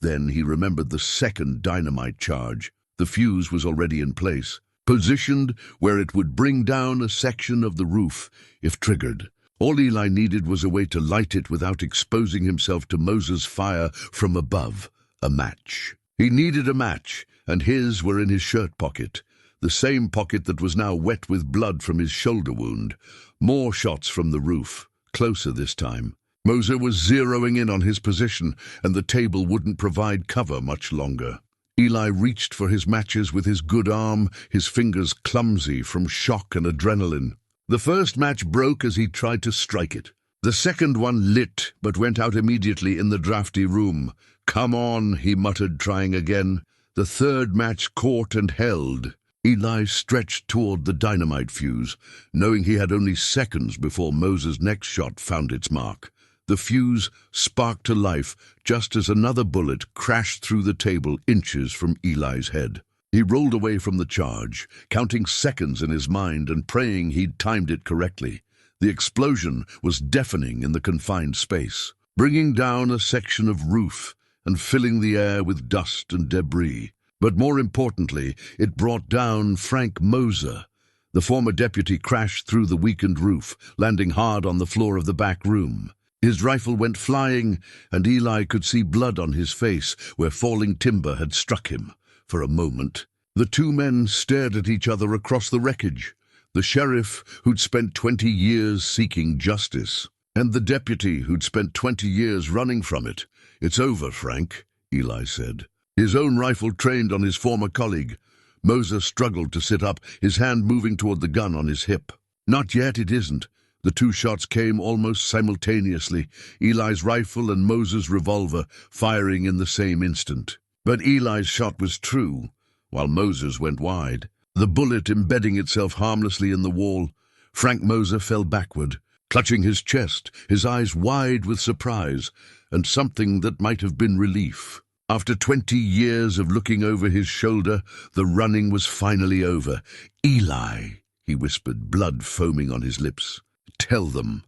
Then he remembered the second dynamite charge. The fuse was already in place, positioned where it would bring down a section of the roof if triggered. All Eli needed was a way to light it without exposing himself to Moses' fire from above. A match. He needed a match, and his were in his shirt pocket, the same pocket that was now wet with blood from his shoulder wound. More shots from the roof, closer this time. Moses was zeroing in on his position, and the table wouldn't provide cover much longer. Eli reached for his matches with his good arm, his fingers clumsy from shock and adrenaline. The first match broke as he tried to strike it. The second one lit, but went out immediately in the drafty room. "Come on," he muttered, trying again. The third match caught and held. Eli stretched toward the dynamite fuse, knowing he had only seconds before Moses' next shot found its mark. The fuse sparked to life just as another bullet crashed through the table inches from Eli's head. He rolled away from the charge, counting seconds in his mind and praying he'd timed it correctly. The explosion was deafening in the confined space, bringing down a section of roof and filling the air with dust and debris. But more importantly, it brought down Frank Moser. The former deputy crashed through the weakened roof, landing hard on the floor of the back room. His rifle went flying, and Eli could see blood on his face where falling timber had struck him. For a moment, the two men stared at each other across the wreckage. The sheriff, who'd spent 20 years seeking justice, and the deputy, who'd spent 20 years running from it. "It's over, Frank," Eli said. His own rifle trained on his former colleague. Moses struggled to sit up, his hand moving toward the gun on his hip. "Not yet, it isn't." The two shots came almost simultaneously, Eli's rifle and Moses' revolver firing in the same instant. But Eli's shot was true, while Moses went wide, the bullet embedding itself harmlessly in the wall. Frank Moser fell backward, clutching his chest, his eyes wide with surprise, and something that might have been relief. After 20 years of looking over his shoulder, the running was finally over. "Eli," he whispered, blood foaming on his lips. Tell them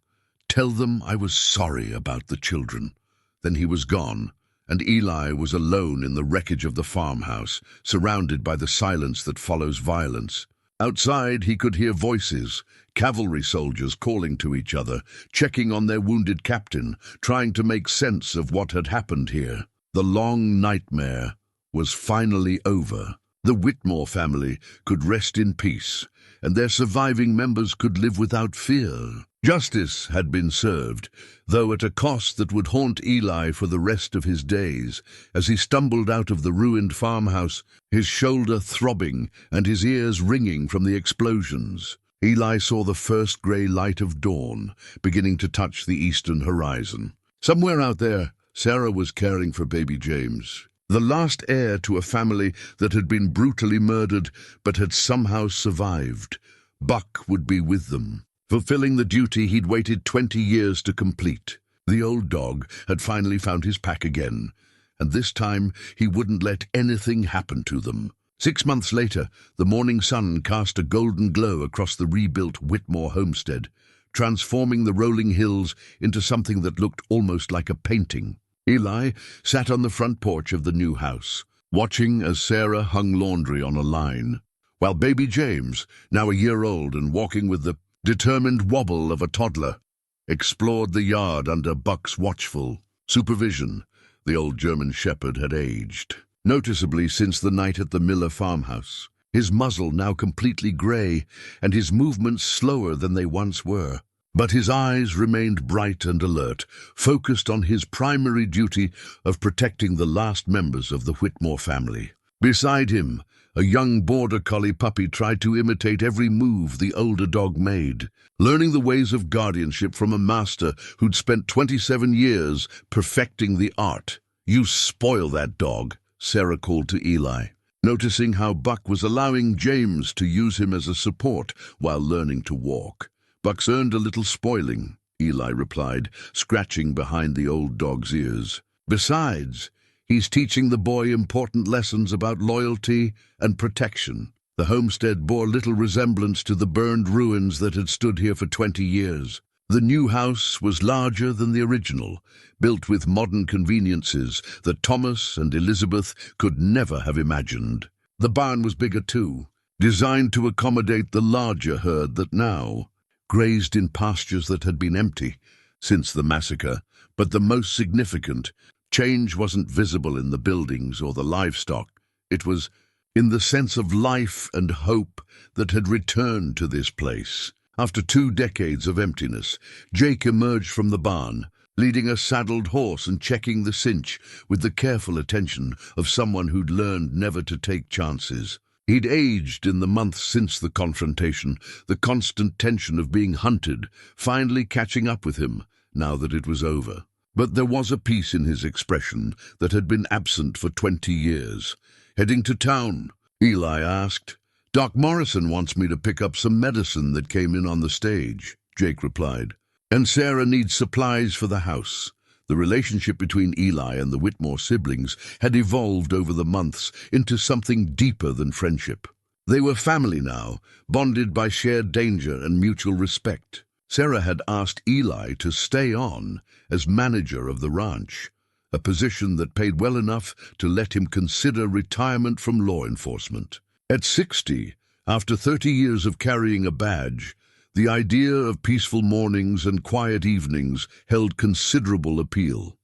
I was sorry about the children." Then he was gone, and Eli was alone in the wreckage of the farmhouse, surrounded by the silence that follows violence. Outside he could hear voices, cavalry soldiers calling to each other, checking on their wounded captain, trying to make sense of what had happened here. The long nightmare was finally over. The Whitmore family could rest in peace, and their surviving members could live without fear. Justice had been served, though at a cost that would haunt Eli for the rest of his days. As he stumbled out of the ruined farmhouse, his shoulder throbbing and his ears ringing from the explosions, Eli saw the first grey light of dawn beginning to touch the eastern horizon. Somewhere out there, Sarah was caring for baby James, the last heir to a family that had been brutally murdered but had somehow survived. Buck would be with them, fulfilling the duty he'd waited 20 years to complete. The old dog had finally found his pack again, and this time he wouldn't let anything happen to them. 6 months later, the morning sun cast a golden glow across the rebuilt Whitmore homestead, transforming the rolling hills into something that looked almost like a painting. Eli sat on the front porch of the new house, watching as Sarah hung laundry on a line, while baby James, now a year old and walking with the determined wobble of a toddler, explored the yard under Buck's watchful supervision. The old German shepherd had aged noticeably since the night at the Miller farmhouse, his muzzle now completely grey and his movements slower than they once were. But his eyes remained bright and alert, focused on his primary duty of protecting the last members of the Whitmore family. Beside him, a young border collie puppy tried to imitate every move the older dog made, learning the ways of guardianship from a master who'd spent 27 years perfecting the art. "You spoil that dog," Sarah called to Eli, noticing how Buck was allowing James to use him as a support while learning to walk. "Buck's earned a little spoiling," Eli replied, scratching behind the old dog's ears. "Besides, he's teaching the boy important lessons about loyalty and protection." The homestead bore little resemblance to the burned ruins that had stood here for 20 years. The new house was larger than the original, built with modern conveniences that Thomas and Elizabeth could never have imagined. The barn was bigger too, designed to accommodate the larger herd that now grazed in pastures that had been empty since the massacre. But the most significant change wasn't visible in the buildings or the livestock. It was in the sense of life and hope that had returned to this place. After 2 decades of emptiness, Jake emerged from the barn, leading a saddled horse and checking the cinch with the careful attention of someone who'd learned never to take chances. He'd aged in the months since the confrontation, the constant tension of being hunted, finally catching up with him now that it was over. But there was a peace in his expression that had been absent for 20 years. "Heading to town?" Eli asked. "Doc Morrison wants me to pick up some medicine that came in on the stage," Jake replied. "And Sarah needs supplies for the house." The relationship between Eli and the Whitmore siblings had evolved over the months into something deeper than friendship. They were family now, bonded by shared danger and mutual respect. Sarah had asked Eli to stay on as manager of the ranch, a position that paid well enough to let him consider retirement from law enforcement. At 60, after 30 years of carrying a badge, the idea of peaceful mornings and quiet evenings held considerable appeal.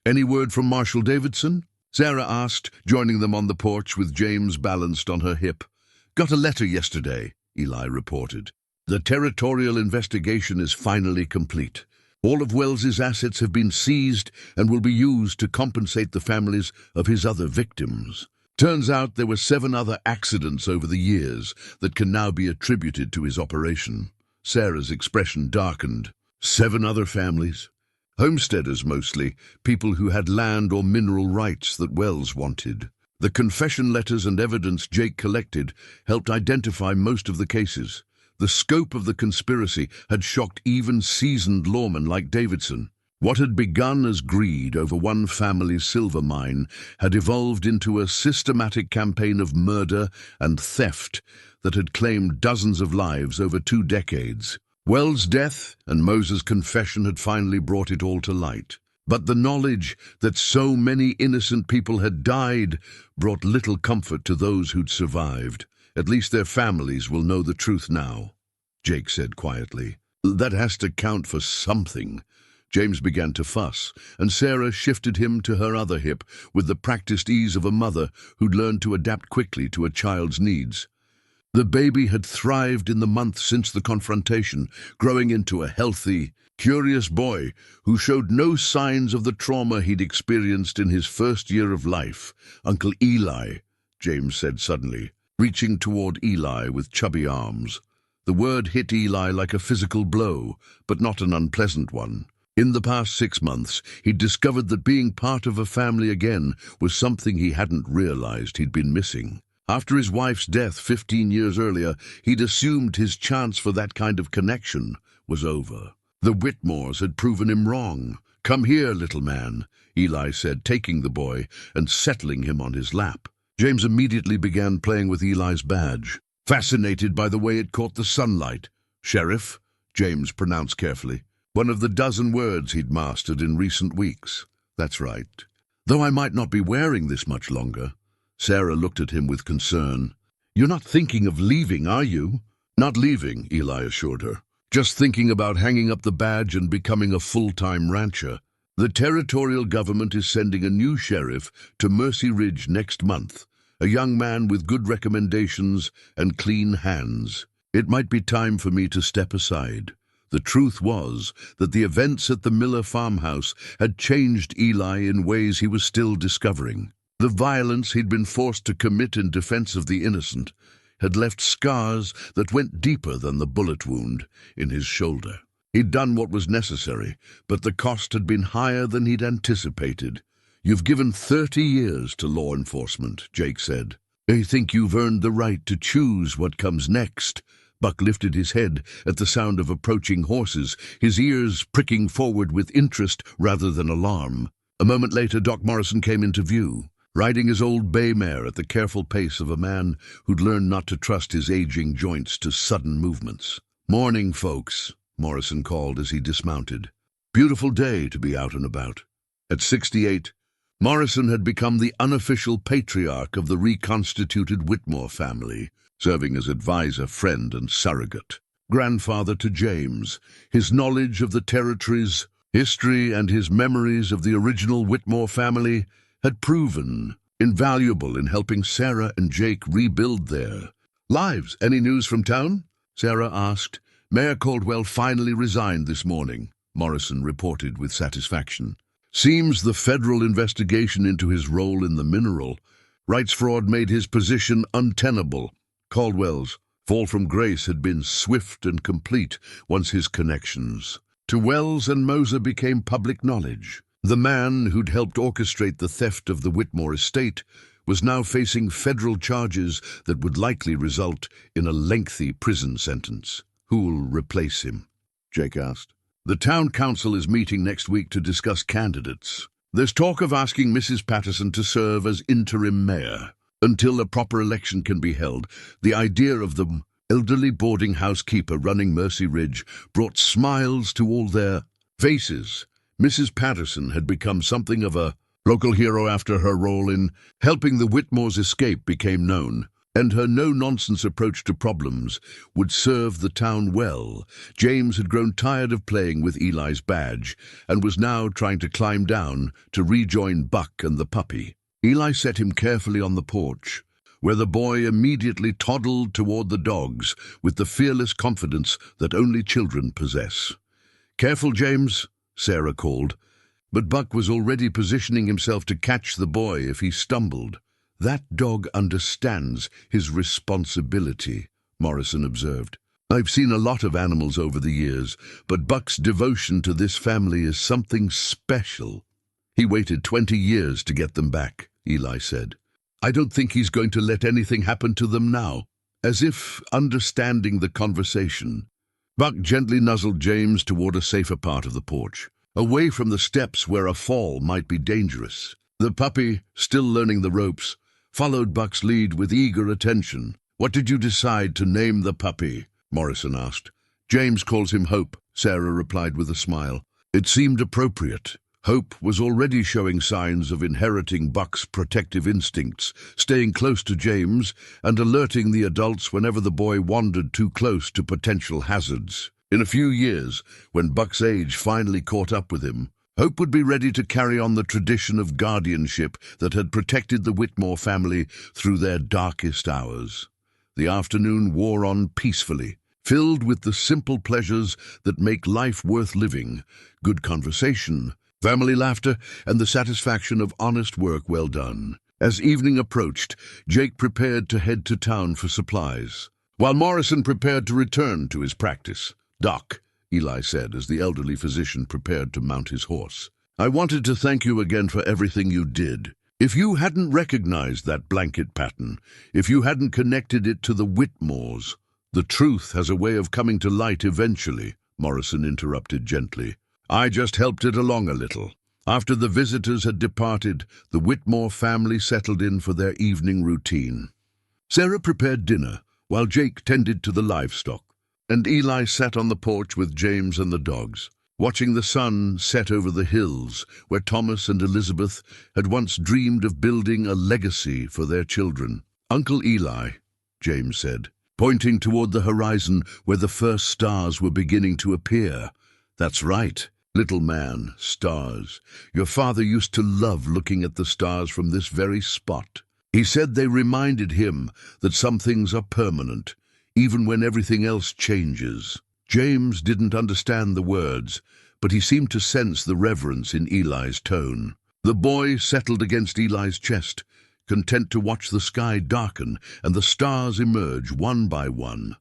"Any word from Marshal Davidson?" Sarah asked, joining them on the porch with James balanced on her hip. "Got a letter yesterday," Eli reported. "The territorial investigation is finally complete. All of Wells's assets have been seized and will be used to compensate the families of his other victims. Turns out there were 7 other accidents over the years that can now be attributed to his operation." Sarah's expression darkened. 7 other families? Homesteaders mostly, people who had land or mineral rights that Wells wanted. The confession letters and evidence Jake collected helped identify most of the cases. The scope of the conspiracy had shocked even seasoned lawmen like Davidson. What had begun as greed over one family's silver mine had evolved into a systematic campaign of murder and theft that had claimed dozens of lives over 2 decades. Wells' death and Moses' confession had finally brought it all to light. But the knowledge that so many innocent people had died brought little comfort to those who'd survived. "At least their families will know the truth now," Jake said quietly. "That has to count for something." James began to fuss, and Sarah shifted him to her other hip with the practiced ease of a mother who'd learned to adapt quickly to a child's needs. The baby had thrived in the months since the confrontation, growing into a healthy, curious boy who showed no signs of the trauma he'd experienced in his first year of life. "Uncle Eli," James said suddenly, reaching toward Eli with chubby arms. The word hit Eli like a physical blow, but not an unpleasant one. In the past 6 months, he'd discovered that being part of a family again was something he hadn't realized he'd been missing. After his wife's death 15 years earlier, he'd assumed his chance for that kind of connection was over. The Whitmores had proven him wrong. "Come here, little man," Eli said, taking the boy and settling him on his lap. James immediately began playing with Eli's badge, fascinated by the way it caught the sunlight. "Sheriff," James pronounced carefully, one of the dozen words he'd mastered in recent weeks. "That's right. Though I might not be wearing this much longer." Sarah looked at him with concern. "You're not thinking of leaving, are you?" "Not leaving," Eli assured her. "Just thinking about hanging up the badge and becoming a full-time rancher. The territorial government is sending a new sheriff to Mercy Ridge next month, a young man with good recommendations and clean hands. It might be time for me to step aside." The truth was that the events at the Miller farmhouse had changed Eli in ways he was still discovering. The violence he'd been forced to commit in defense of the innocent had left scars that went deeper than the bullet wound in his shoulder. He'd done what was necessary, but the cost had been higher than he'd anticipated. "You've given 30 years to law enforcement," Jake said. "I think you've earned the right to choose what comes next." Buck lifted his head at the sound of approaching horses, his ears pricking forward with interest rather than alarm. A moment later, Doc Morrison came into view. riding his old bay mare at the careful pace of a man who'd learned not to trust his aging joints to sudden movements. "Morning, folks," Morrison called as he dismounted. Beautiful day to be out and about. At 68, Morrison had become the unofficial patriarch of the reconstituted Whitmore family, serving as advisor, friend, and surrogate. Grandfather to James, his knowledge of the territory's history and his memories of the original Whitmore family had proven invaluable in helping Sarah and Jake rebuild their lives. "Any news from town?" Sarah asked. "Mayor Caldwell finally resigned this morning," Morrison reported with satisfaction. "Seems the federal investigation into his role in the mineral rights fraud made his position untenable." Caldwell's fall from grace had been swift and complete once his connections to Wells and Moser became public knowledge. The man who'd helped orchestrate the theft of the Whitmore estate was now facing federal charges that would likely result in a lengthy prison sentence. "Who'll replace him?" Jake asked. "The town council is meeting next week to discuss candidates. There's talk of asking Mrs. Patterson to serve as interim mayor until a proper election can be held." The idea of the elderly boarding house keeper running Mercy Ridge brought smiles to all their faces. Mrs. Patterson had become something of a local hero after her role in helping the Whitmores escape became known, and her no-nonsense approach to problems would serve the town well. James had grown tired of playing with Eli's badge and was now trying to climb down to rejoin Buck and the puppy. Eli set him carefully on the porch, where the boy immediately toddled toward the dogs with the fearless confidence that only children possess. "Careful, James," Sarah called, but Buck was already positioning himself to catch the boy if he stumbled. "That dog understands his responsibility," Morrison observed. "I've seen a lot of animals over the years, but Buck's devotion to this family is something special." "He waited 20 years to get them back," Eli said. "I don't think he's going to let anything happen to them now." As if understanding the conversation, Buck gently nuzzled James toward a safer part of the porch, away from the steps where a fall might be dangerous. The puppy, still learning the ropes, followed Buck's lead with eager attention. "What did you decide to name the puppy?" Morrison asked. "James calls him Hope," Sarah replied with a smile. It seemed appropriate. Hope was already showing signs of inheriting Buck's protective instincts, staying close to James and alerting the adults whenever the boy wandered too close to potential hazards. In a few years, when Buck's age finally caught up with him, Hope would be ready to carry on the tradition of guardianship that had protected the Whitmore family through their darkest hours. The afternoon wore on peacefully, filled with the simple pleasures that make life worth living: good conversation, family laughter, and the satisfaction of honest work well done. As evening approached, Jake prepared to head to town for supplies, while Morrison prepared to return to his practice. "Doc," Eli said as the elderly physician prepared to mount his horse, "I wanted to thank you again for everything you did. If you hadn't recognized that blanket pattern, if you hadn't connected it to the Whitmores—" "The truth has a way of coming to light eventually," Morrison interrupted gently. "I just helped it along a little." After the visitors had departed, the Whitmore family settled in for their evening routine. Sarah prepared dinner, while Jake tended to the livestock, and Eli sat on the porch with James and the dogs, watching the sun set over the hills where Thomas and Elizabeth had once dreamed of building a legacy for their children. "Uncle Eli," James said, pointing toward the horizon where the first stars were beginning to appear. "That's right. Little man, stars. Your father used to love looking at the stars from this very spot. He said they reminded him that some things are permanent, even when everything else changes." James didn't understand the words, but he seemed to sense the reverence in Eli's tone. The boy settled against Eli's chest, content to watch the sky darken and the stars emerge one by one.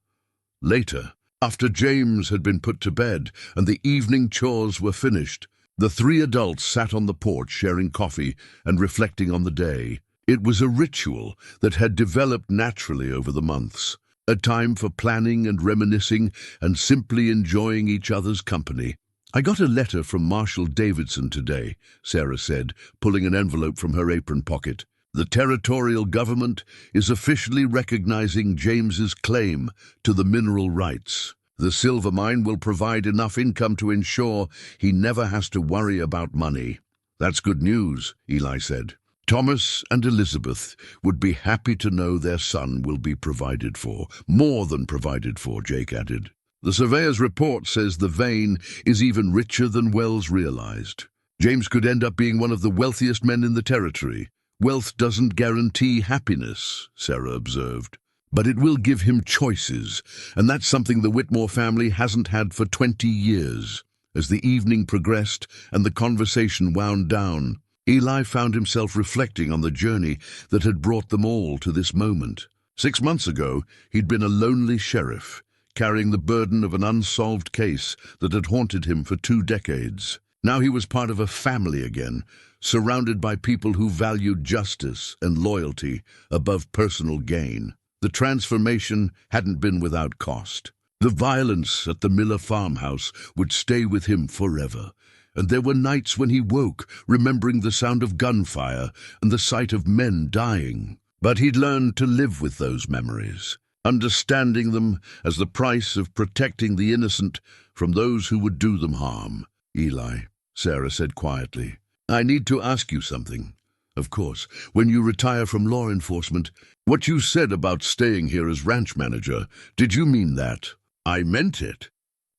Later, after James had been put to bed and the evening chores were finished, the three adults sat on the porch sharing coffee and reflecting on the day. It was a ritual that had developed naturally over the months, a time for planning and reminiscing and simply enjoying each other's company. "I got a letter from Marshal Davidson today," Sarah said, pulling an envelope from her apron pocket. The territorial government is officially recognizing James's claim to the mineral rights. The silver mine will provide enough income to ensure he never has to worry about money. That's good news, Eli said. Thomas and Elizabeth would be happy to know their son will be provided for. More than provided for, Jake added. The surveyor's report says the vein is even richer than Wells realized. James could end up being one of the wealthiest men in the territory. Wealth doesn't guarantee happiness, Sarah observed. But it will give him choices, and that's something the Whitmore family hasn't had for 20 years. As the evening progressed and the conversation wound down, Eli found himself reflecting on the journey that had brought them all to this moment. 6 months ago, he'd been a lonely sheriff, carrying the burden of an unsolved case that had haunted him for 2 decades. Now he was part of a family again, surrounded by people who valued justice and loyalty above personal gain. The transformation hadn't been without cost. The violence at the Miller farmhouse would stay with him forever, and there were nights when he woke, remembering the sound of gunfire and the sight of men dying. But he'd learned to live with those memories, understanding them as the price of protecting the innocent from those who would do them harm. Eli, Sarah said quietly, I need to ask you something. Of course, when you retire from law enforcement, what you said about staying here as ranch manager, did you mean that? I meant it.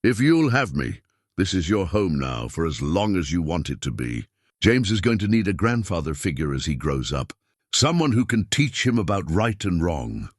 If you'll have me, this is your home now for as long as you want it to be. James is going to need a grandfather figure as he grows up. Someone who can teach him about right and wrong,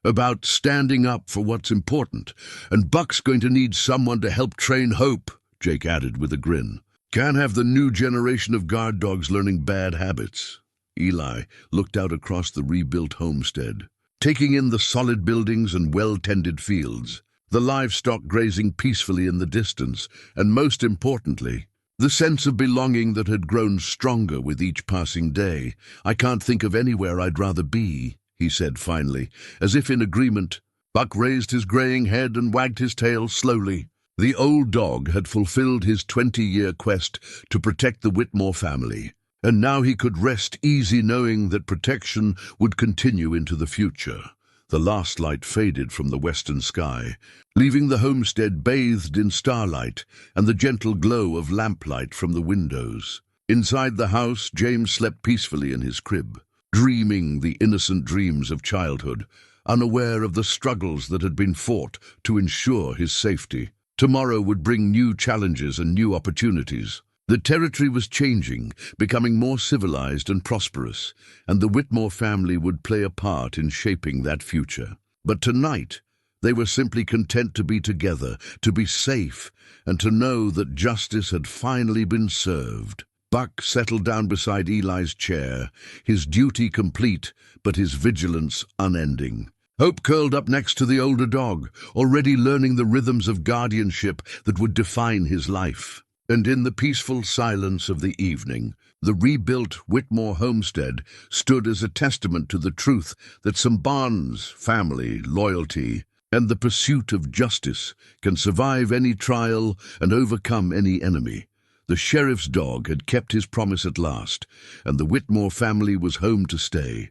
about standing up for what's important. And Buck's going to need someone to help train Hope, Jake added with a grin. Can't have the new generation of guard dogs learning bad habits. Eli looked out across the rebuilt homestead, taking in the solid buildings and well-tended fields, the livestock grazing peacefully in the distance, and most importantly, the sense of belonging that had grown stronger with each passing day. I can't think of anywhere I'd rather be, he said finally, as if in agreement. Buck raised his graying head and wagged his tail slowly. The old dog had fulfilled his 20-year quest to protect the Whitmore family, and now he could rest easy knowing that protection would continue into the future. The last light faded from the western sky, leaving the homestead bathed in starlight and the gentle glow of lamplight from the windows. Inside the house, James slept peacefully in his crib, dreaming the innocent dreams of childhood, unaware of the struggles that had been fought to ensure his safety. Tomorrow would bring new challenges and new opportunities. The territory was changing, becoming more civilized and prosperous, and the Whitmore family would play a part in shaping that future. But tonight, they were simply content to be together, to be safe, and to know that justice had finally been served. Buck settled down beside Eli's chair, his duty complete, but his vigilance unending. Hope curled up next to the older dog, already learning the rhythms of guardianship that would define his life. And in the peaceful silence of the evening, the rebuilt Whitmore homestead stood as a testament to the truth that some bonds, family, loyalty, and the pursuit of justice can survive any trial and overcome any enemy. The sheriff's dog had kept his promise at last, and the Whitmore family was home to stay.